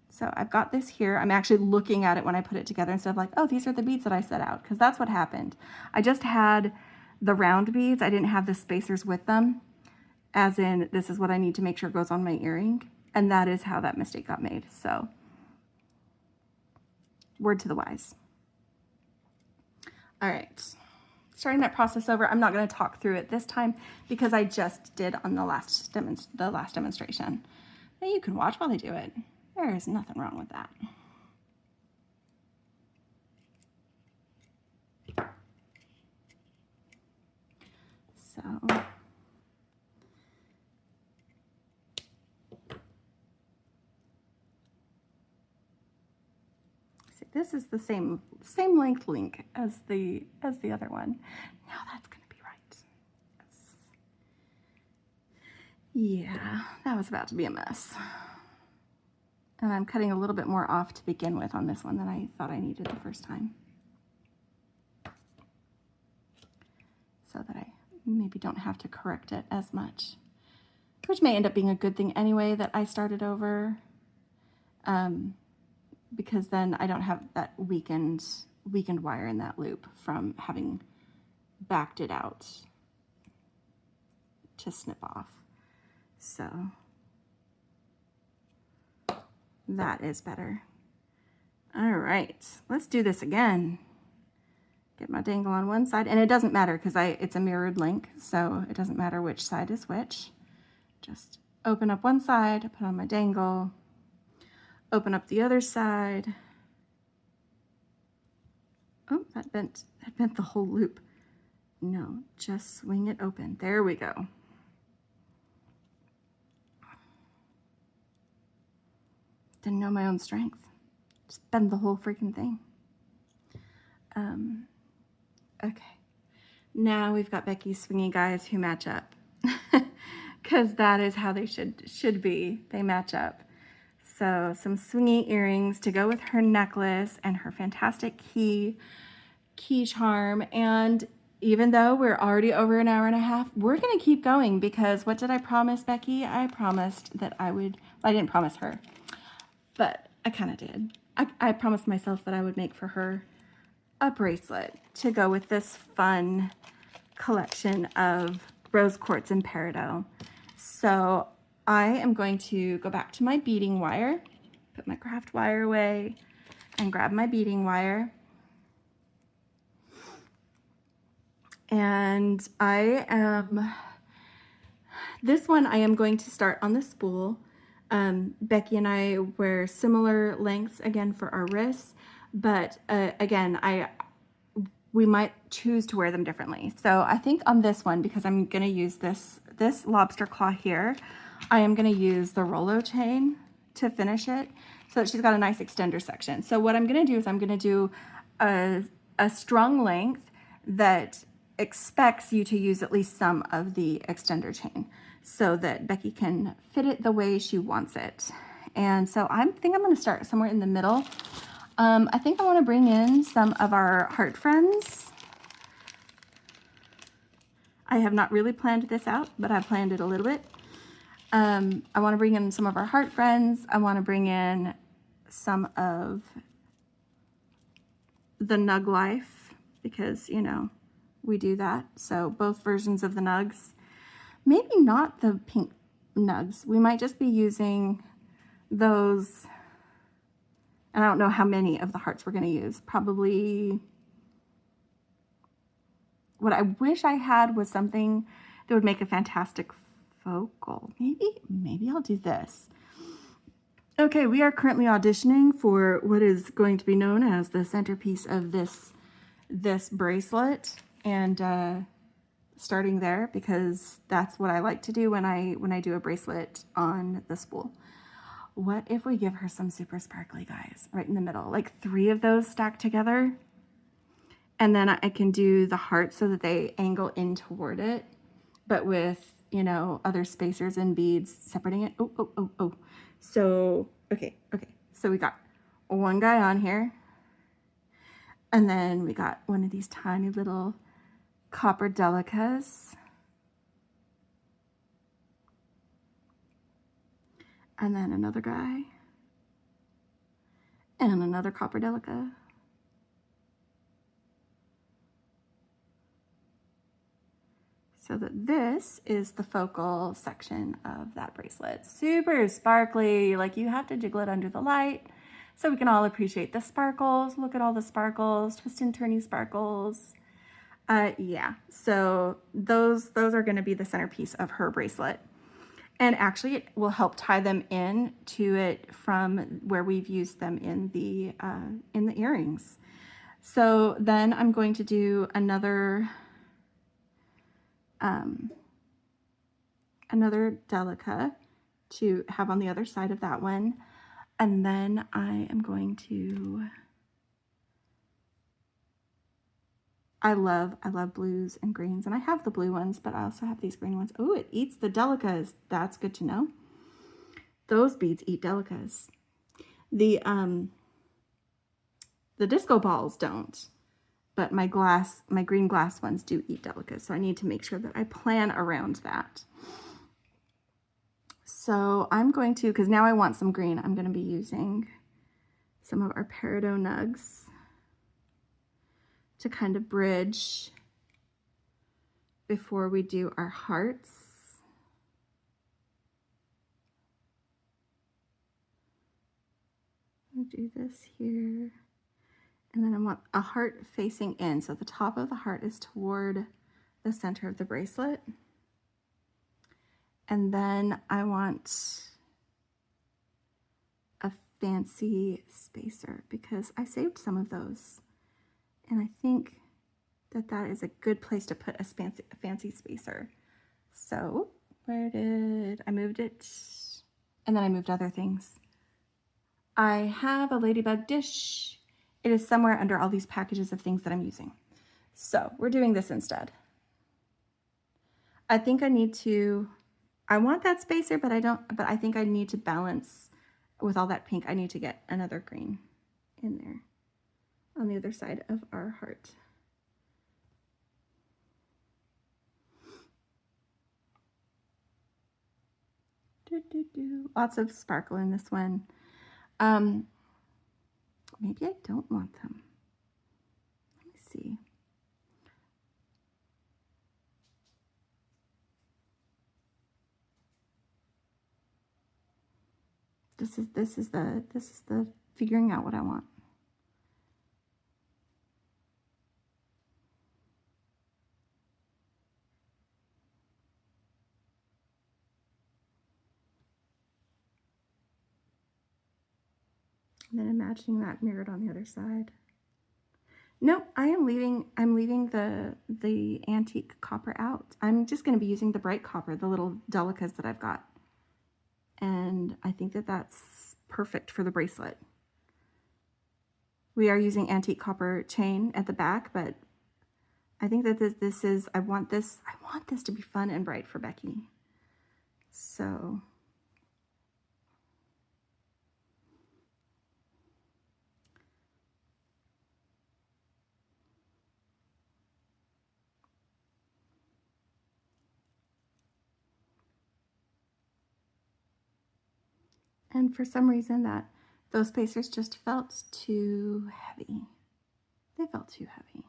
S1: So I've got this here. I'm actually looking at it when I put it together instead of like, oh, these are the beads that I set out, because that's what happened. I just had the round beads. I didn't have the spacers with them, as in this is what I need to make sure goes on my earring. And that is how that mistake got made. So word to the wise. All right, starting that process over. I'm not going to talk through it this time because I just did on the last demonstration. And you can watch while I do it. There is nothing wrong with that. So this is the same length link as the other one. Now that's gonna be right. Yes. Yeah, that was about to be a mess. And I'm cutting a little bit more off to begin with on this one than I thought I needed the first time. So that I maybe don't have to correct it as much, which may end up being a good thing anyway that I started over. Because then I don't have that weakened wire in that loop from having backed it out to snip off. So that is better. All right, let's do this again. Get my dangle on one side, and it doesn't matter because it's a mirrored link, so it doesn't matter which side is which. Just open up one side, put on my dangle, open up the other side. Oh, that bent the whole loop. No, just swing it open. There we go. Didn't know my own strength. Just bend the whole freaking thing. Okay. Now we've got Beki's swingy guys who match up. Because that is how they should be. They match up. So some swingy earrings to go with her necklace and her fantastic key charm. And even though we're already over an hour and a half, we're gonna keep going because what did I promise Beki? I promised that I would, well, I didn't promise her, but I kind of did. I promised myself that I would make for her a bracelet to go with this fun collection of Rose Quartz and Peridot. So I am going to go back to my beading wire, put my craft wire away, and grab my beading wire. And this one I am going to start on the spool. Beki and I wear similar lengths again for our wrists, but again, we might choose to wear them differently. So I think on this one, because I'm gonna use this lobster claw here, I am gonna use the Rolo chain to finish it so that she's got a nice extender section. So what I'm gonna do is I'm gonna do a strung length that expects you to use at least some of the extender chain so that Beki can fit it the way she wants it. And so I think I'm gonna start somewhere in the middle. I think I wanna bring in some of our heart friends. I have not really planned this out, but I've planned it a little bit. I wanna bring in some of our heart friends. I wanna bring in some of the Nug Life because, you know, we do that. So both versions of the nugs. Maybe not the pink nugs. We might just be using those. And I don't know how many of the hearts we're going to use. Probably what I wish I had was something that would make a fantastic focal. Maybe I'll do this. Okay, we are currently auditioning for what is going to be known as the centerpiece of this bracelet. And starting there because that's what I like to do when I do a bracelet on the spool. What if we give her some super sparkly guys right in the middle, like 3 of those stacked together, and then I can do the heart so that they angle in toward it, but with, you know, other spacers and beads separating it. Oh. So okay. So we got one guy on here, and then we got one of these tiny little copper delicas, and then another guy, and another copper delica, so that this is the focal section of that bracelet. Super sparkly, like you have to jiggle it under the light so we can all appreciate the sparkles. Look at all the sparkles, twist and turny sparkles. Yeah, so those are going to be the centerpiece of her bracelet. And actually it will help tie them in to it from where we've used them in the earrings. So then I'm going to do another delica to have on the other side of that one. And then I am going to, I love blues and greens, and I have the blue ones, but I also have these green ones. Oh, it eats the delicas. That's good to know. Those beads eat delicas. The disco balls don't, but my green glass ones do eat delicas. So I need to make sure that I plan around that. So I'm going to, because now I want some green, I'm going to be using some of our Peridot nugs to kind of bridge before we do our hearts. I'll do this here. And then I want a heart facing in. So the top of the heart is toward the center of the bracelet. And then I want a fancy spacer because I saved some of those. And I think that that is a good place to put a fancy spacer. So where did I moved it? And then I moved other things. I have a ladybug dish. It is somewhere under all these packages of things that I'm using. So we're doing this instead. I think I need to, I want that spacer, but I think I need to balance with all that pink. I need to get another green in there on the other side of our heart. Lots of sparkle in this one. Maybe I don't want them. Let me see. This is the figuring out what I want. And then imagining that mirrored on the other side. Nope, I'm leaving the antique copper out. I'm just going to be using the bright copper, the little delicas that I've got. And I think that that's perfect for the bracelet. We are using antique copper chain at the back, but I think that this is, I want this to be fun and bright for Beki. So and for some reason those spacers just felt too heavy. They felt too heavy.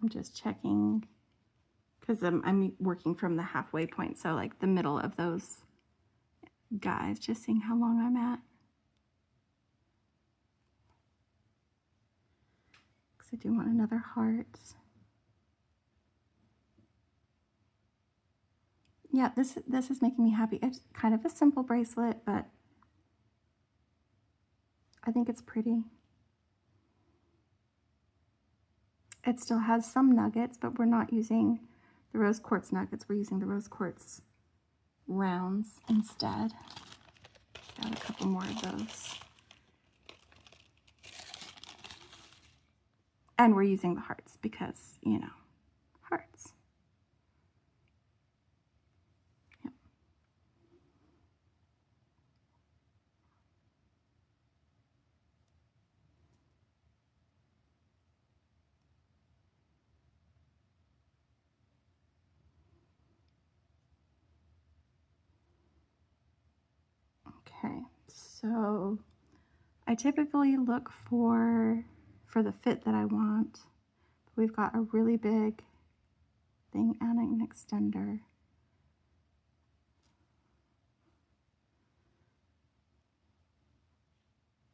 S1: I'm just checking because I'm working from the halfway point, so like the middle of those guys, just seeing how long I'm at. Because I do want another heart. Yeah, this is making me happy. It's kind of a simple bracelet, but I think it's pretty. It still has some nuggets, but we're not using the rose quartz nuggets. We're using the rose quartz rounds instead. Got a couple more of those. And we're using the hearts because, you know, hearts. Yep. Okay, so I typically look for the fit that I want. We've got a really big thing and an extender.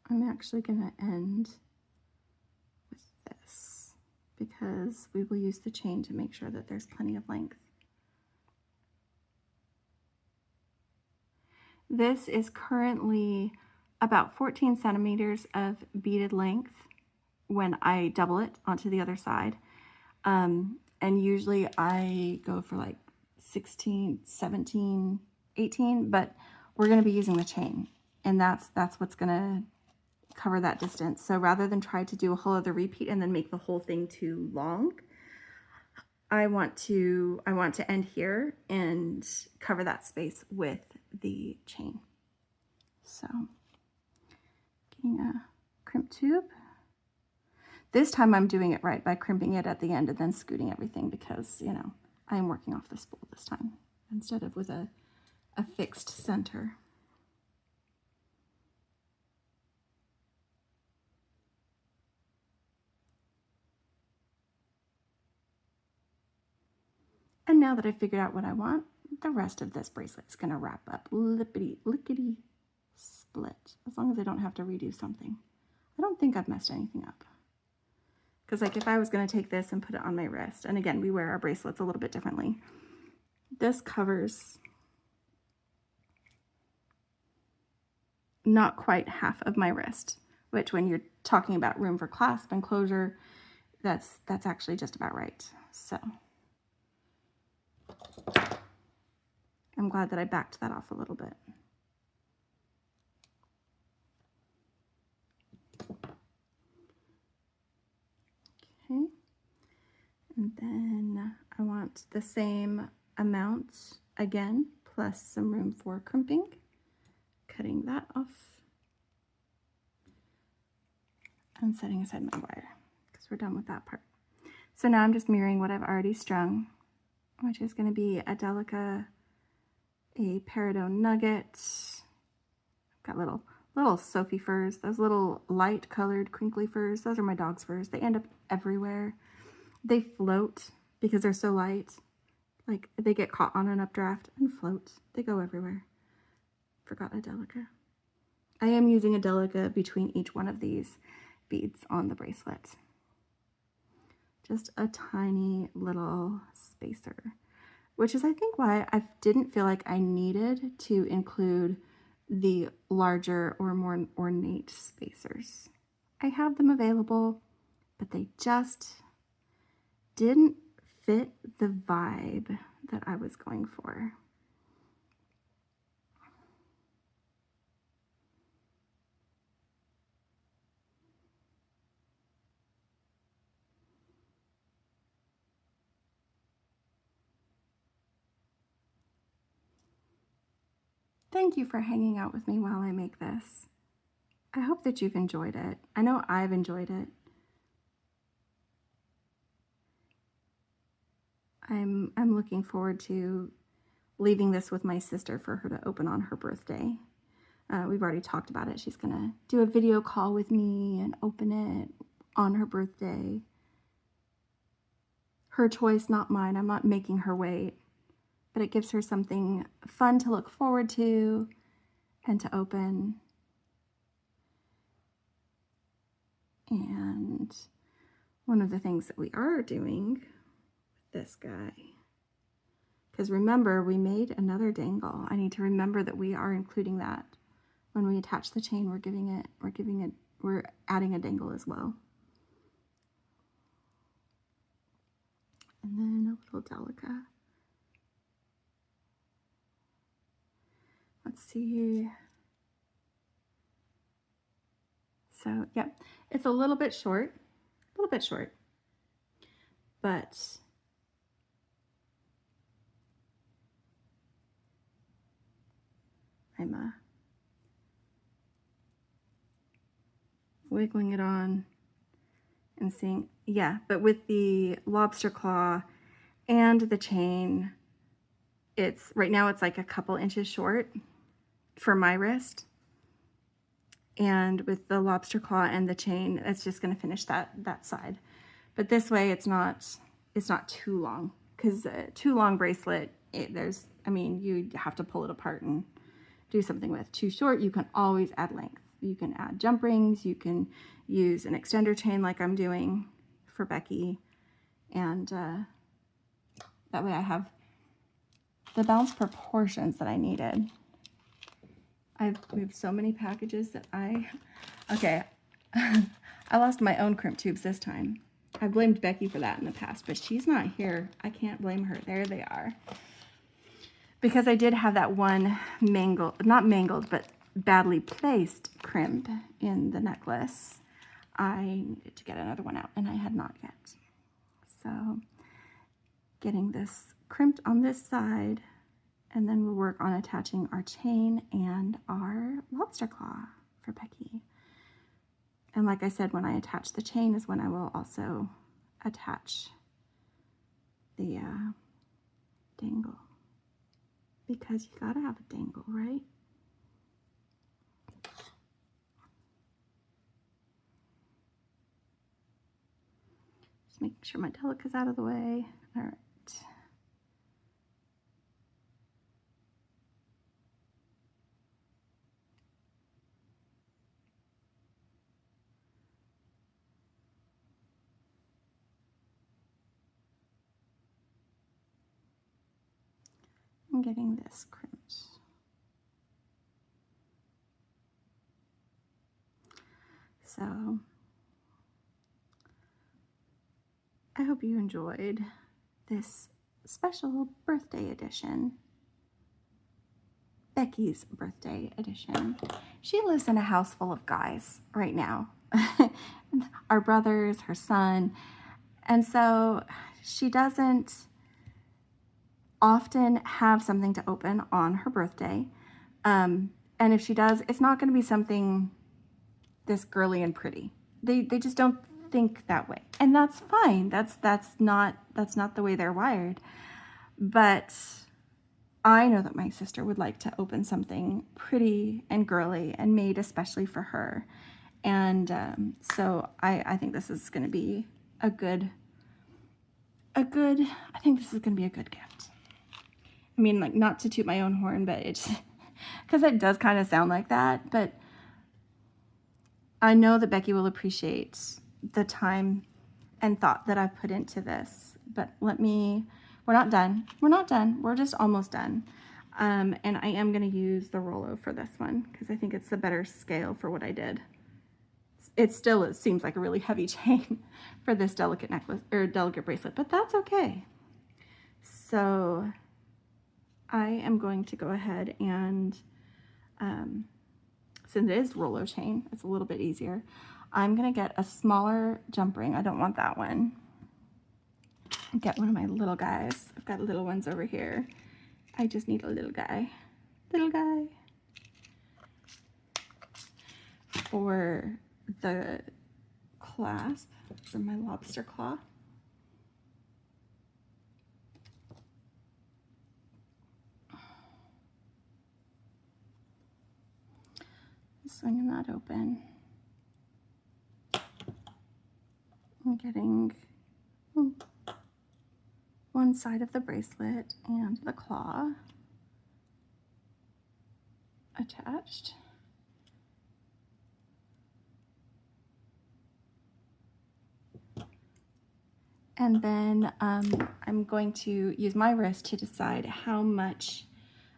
S1: I'm actually going to end with this because we will use the chain to make sure that there's plenty of length. This is currently about 14 centimeters of beaded length when I double it onto the other side. And usually I go for like 16, 17, 18, but we're going to be using the chain, and that's what's going to cover that distance. So rather than try to do a whole other repeat and then make the whole thing too long, I want to end here and cover that space with the chain. So getting a crimp tube. This time I'm doing it right by crimping it at the end and then scooting everything because, you know, I'm working off the spool this time instead of with a fixed center. And now that I've figured out what I want, the rest of this bracelet is going to wrap up lickety split, as long as I don't have to redo something. I don't think I've messed anything up. Because like if I was going to take this and put it on my wrist, and again, we wear our bracelets a little bit differently. This covers not quite half of my wrist, which when you're talking about room for clasp and closure, that's actually just about right. So I'm glad that I backed that off a little bit. Okay, and then I want the same amount again, plus some room for crimping. Cutting that off and setting aside my wire because we're done with that part. So now I'm just mirroring what I've already strung, which is going to be a Delica, a Peridot nugget. I've got little Sophie furs, those little light colored crinkly furs. Those are my dog's furs. They end up everywhere. They float because they're so light. Like they get caught on an updraft and float. They go everywhere. Forgot a Delica. I am using a Delica between each one of these beads on the bracelet. Just a tiny little spacer, which is I think why I didn't feel like I needed to include the larger or more ornate spacers. I have them available, but they just didn't fit the vibe that I was going for. Thank you for hanging out with me while I make this. I hope that you've enjoyed it. I know I've enjoyed it. I'm looking forward to leaving this with my sister for her to open on her birthday. We've already talked about it. She's gonna do a video call with me and open it on her birthday. Her choice, not mine. I'm not making her wait, but it gives her something fun to look forward to and to open. And one of the things that we are doing with this guy, because remember we made another dangle. I need to remember that we are including that. When we attach the chain, we're adding a dangle as well. And then a little Delica. Let's see. So, yeah, it's a little bit short, but I'm wiggling it on and seeing, yeah, but with the lobster claw and the chain, right now it's like a couple inches short for my wrist. And with the lobster claw and the chain, it's just going to finish that side. But this way it's not too long, because too long bracelet, I mean, you have to pull it apart and do something with. Too short, you can always add length. You can add jump rings, you can use an extender chain like I'm doing for Beki, and that way I have the balanced proportions that I needed. We have so many packages that okay, I lost my own crimp tubes this time. I blamed Beki for that in the past, but she's not here. I can't blame her. There they are. Because I did have that one not mangled, but badly placed crimp in the necklace. I needed to get another one out, and I had not yet. So getting this crimped on this side, and then we'll work on attaching our chain and our lobster claw for Beki. And like I said, when I attach the chain is when I will also attach the dangle. Because you gotta have a dangle, right? Just making sure my delica's out of the way. All right. I'm getting this crimped. So I hope you enjoyed this special birthday edition, Beki's birthday edition. She lives in a house full of guys right now, our brothers, her son, and so she doesn't often have something to open on her birthday. And if she does, it's not going to be something this girly and pretty. They just don't think that way, and that's fine. That's not the way they're wired. But I know that my sister would like to open something pretty and girly and made especially for her, and so I think this is going to be a good. I think this is going to be a good gift. I mean, like, not to toot my own horn, but it's because it does kind of sound like that, but I know that Beki will appreciate the time and thought that I've put into this. But we're not done. We're not done. We're just almost done. And I am going to use the Rolo for this one because I think it's the better scale for what I did. It seems like a really heavy chain for this delicate necklace or delicate bracelet, but that's okay. So I am going to go ahead and, since it is Rolo chain, it's a little bit easier. I'm going to get a smaller jump ring. I don't want that one. Get one of my little guys. I've got little ones over here. I just need a little guy. Little guy. For the clasp for my lobster claw. Swinging that open. I'm getting one side of the bracelet and the claw attached. And then I'm going to use my wrist to decide how much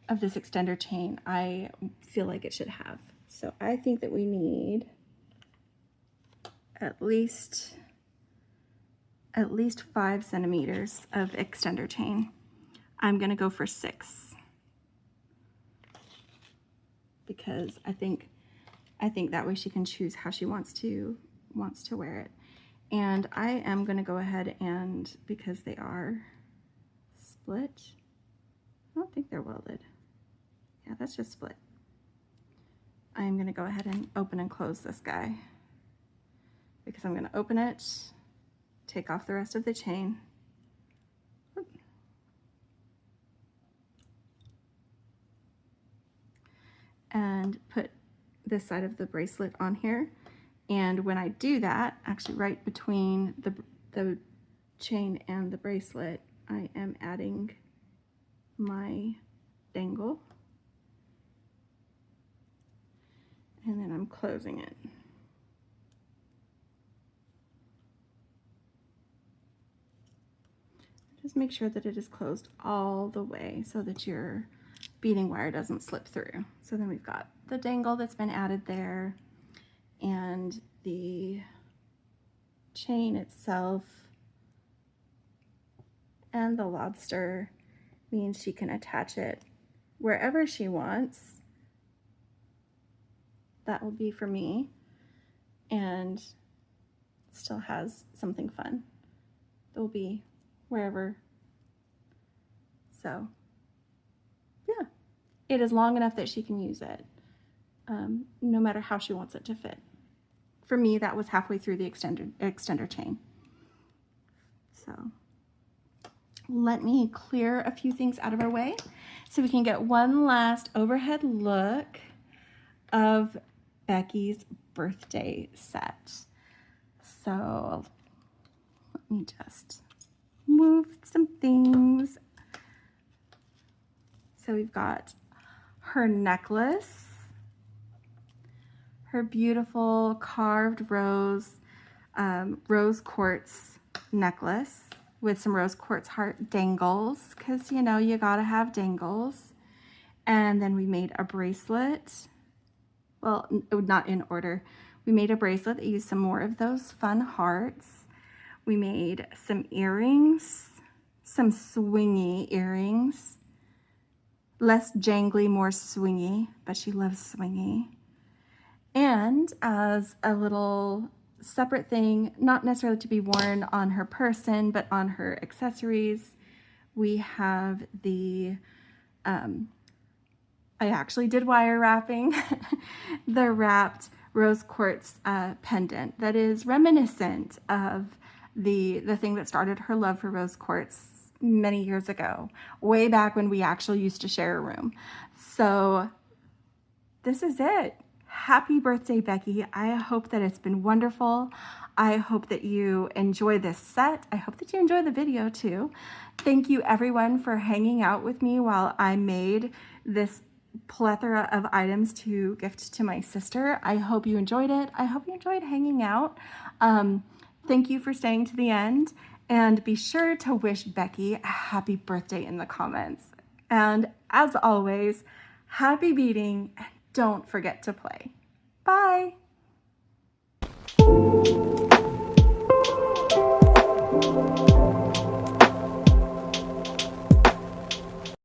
S1: of this extender chain I feel like it should have. So I think that we need at least 5 centimeters of extender chain. I'm gonna go for 6 because I think that way she can choose how she wants to wear it. And I am gonna go ahead and, because they are split, I don't think they're welded. Yeah, that's just split. I'm gonna go ahead and open and close this guy because I'm gonna open it, take off the rest of the chain, and put this side of the bracelet on here. And when I do that, actually right between the chain and the bracelet, I am adding my dangle. And then I'm closing it. Just make sure that it is closed all the way so that your beading wire doesn't slip through. So then we've got the dangle that's been added there, and the chain itself, and the lobster means she can attach it wherever she wants. That will be for me, and still has something fun. It will be wherever. So yeah, it is long enough that she can use it, no matter how she wants it to fit. For me, that was halfway through the extender chain. So let me clear a few things out of our way so we can get one last overhead look of Beki's birthday set. So let me just move some things. So we've got her necklace, her beautiful carved rose quartz necklace with some rose quartz heart dangles, because you know you gotta have dangles. And then we made a bracelet. Well, not in order. We made a bracelet that used some more of those fun hearts. We made some earrings, some swingy earrings. Less jangly, more swingy, but she loves swingy. And as a little separate thing, not necessarily to be worn on her person, but on her accessories, we have the, I actually did wire wrapping, the wrapped rose quartz pendant that is reminiscent of the thing that started her love for rose quartz many years ago, way back when we actually used to share a room. So this is it. Happy birthday, Beki. I hope that it's been wonderful. I hope that you enjoy this set. I hope that you enjoy the video too. Thank you everyone for hanging out with me while I made this plethora of items to gift to my sister. I hope you enjoyed it. I hope you enjoyed hanging out. Thank you for staying to the end, and be sure to wish Beki a happy birthday in the comments. And as always, happy beading, and don't forget to play. Bye.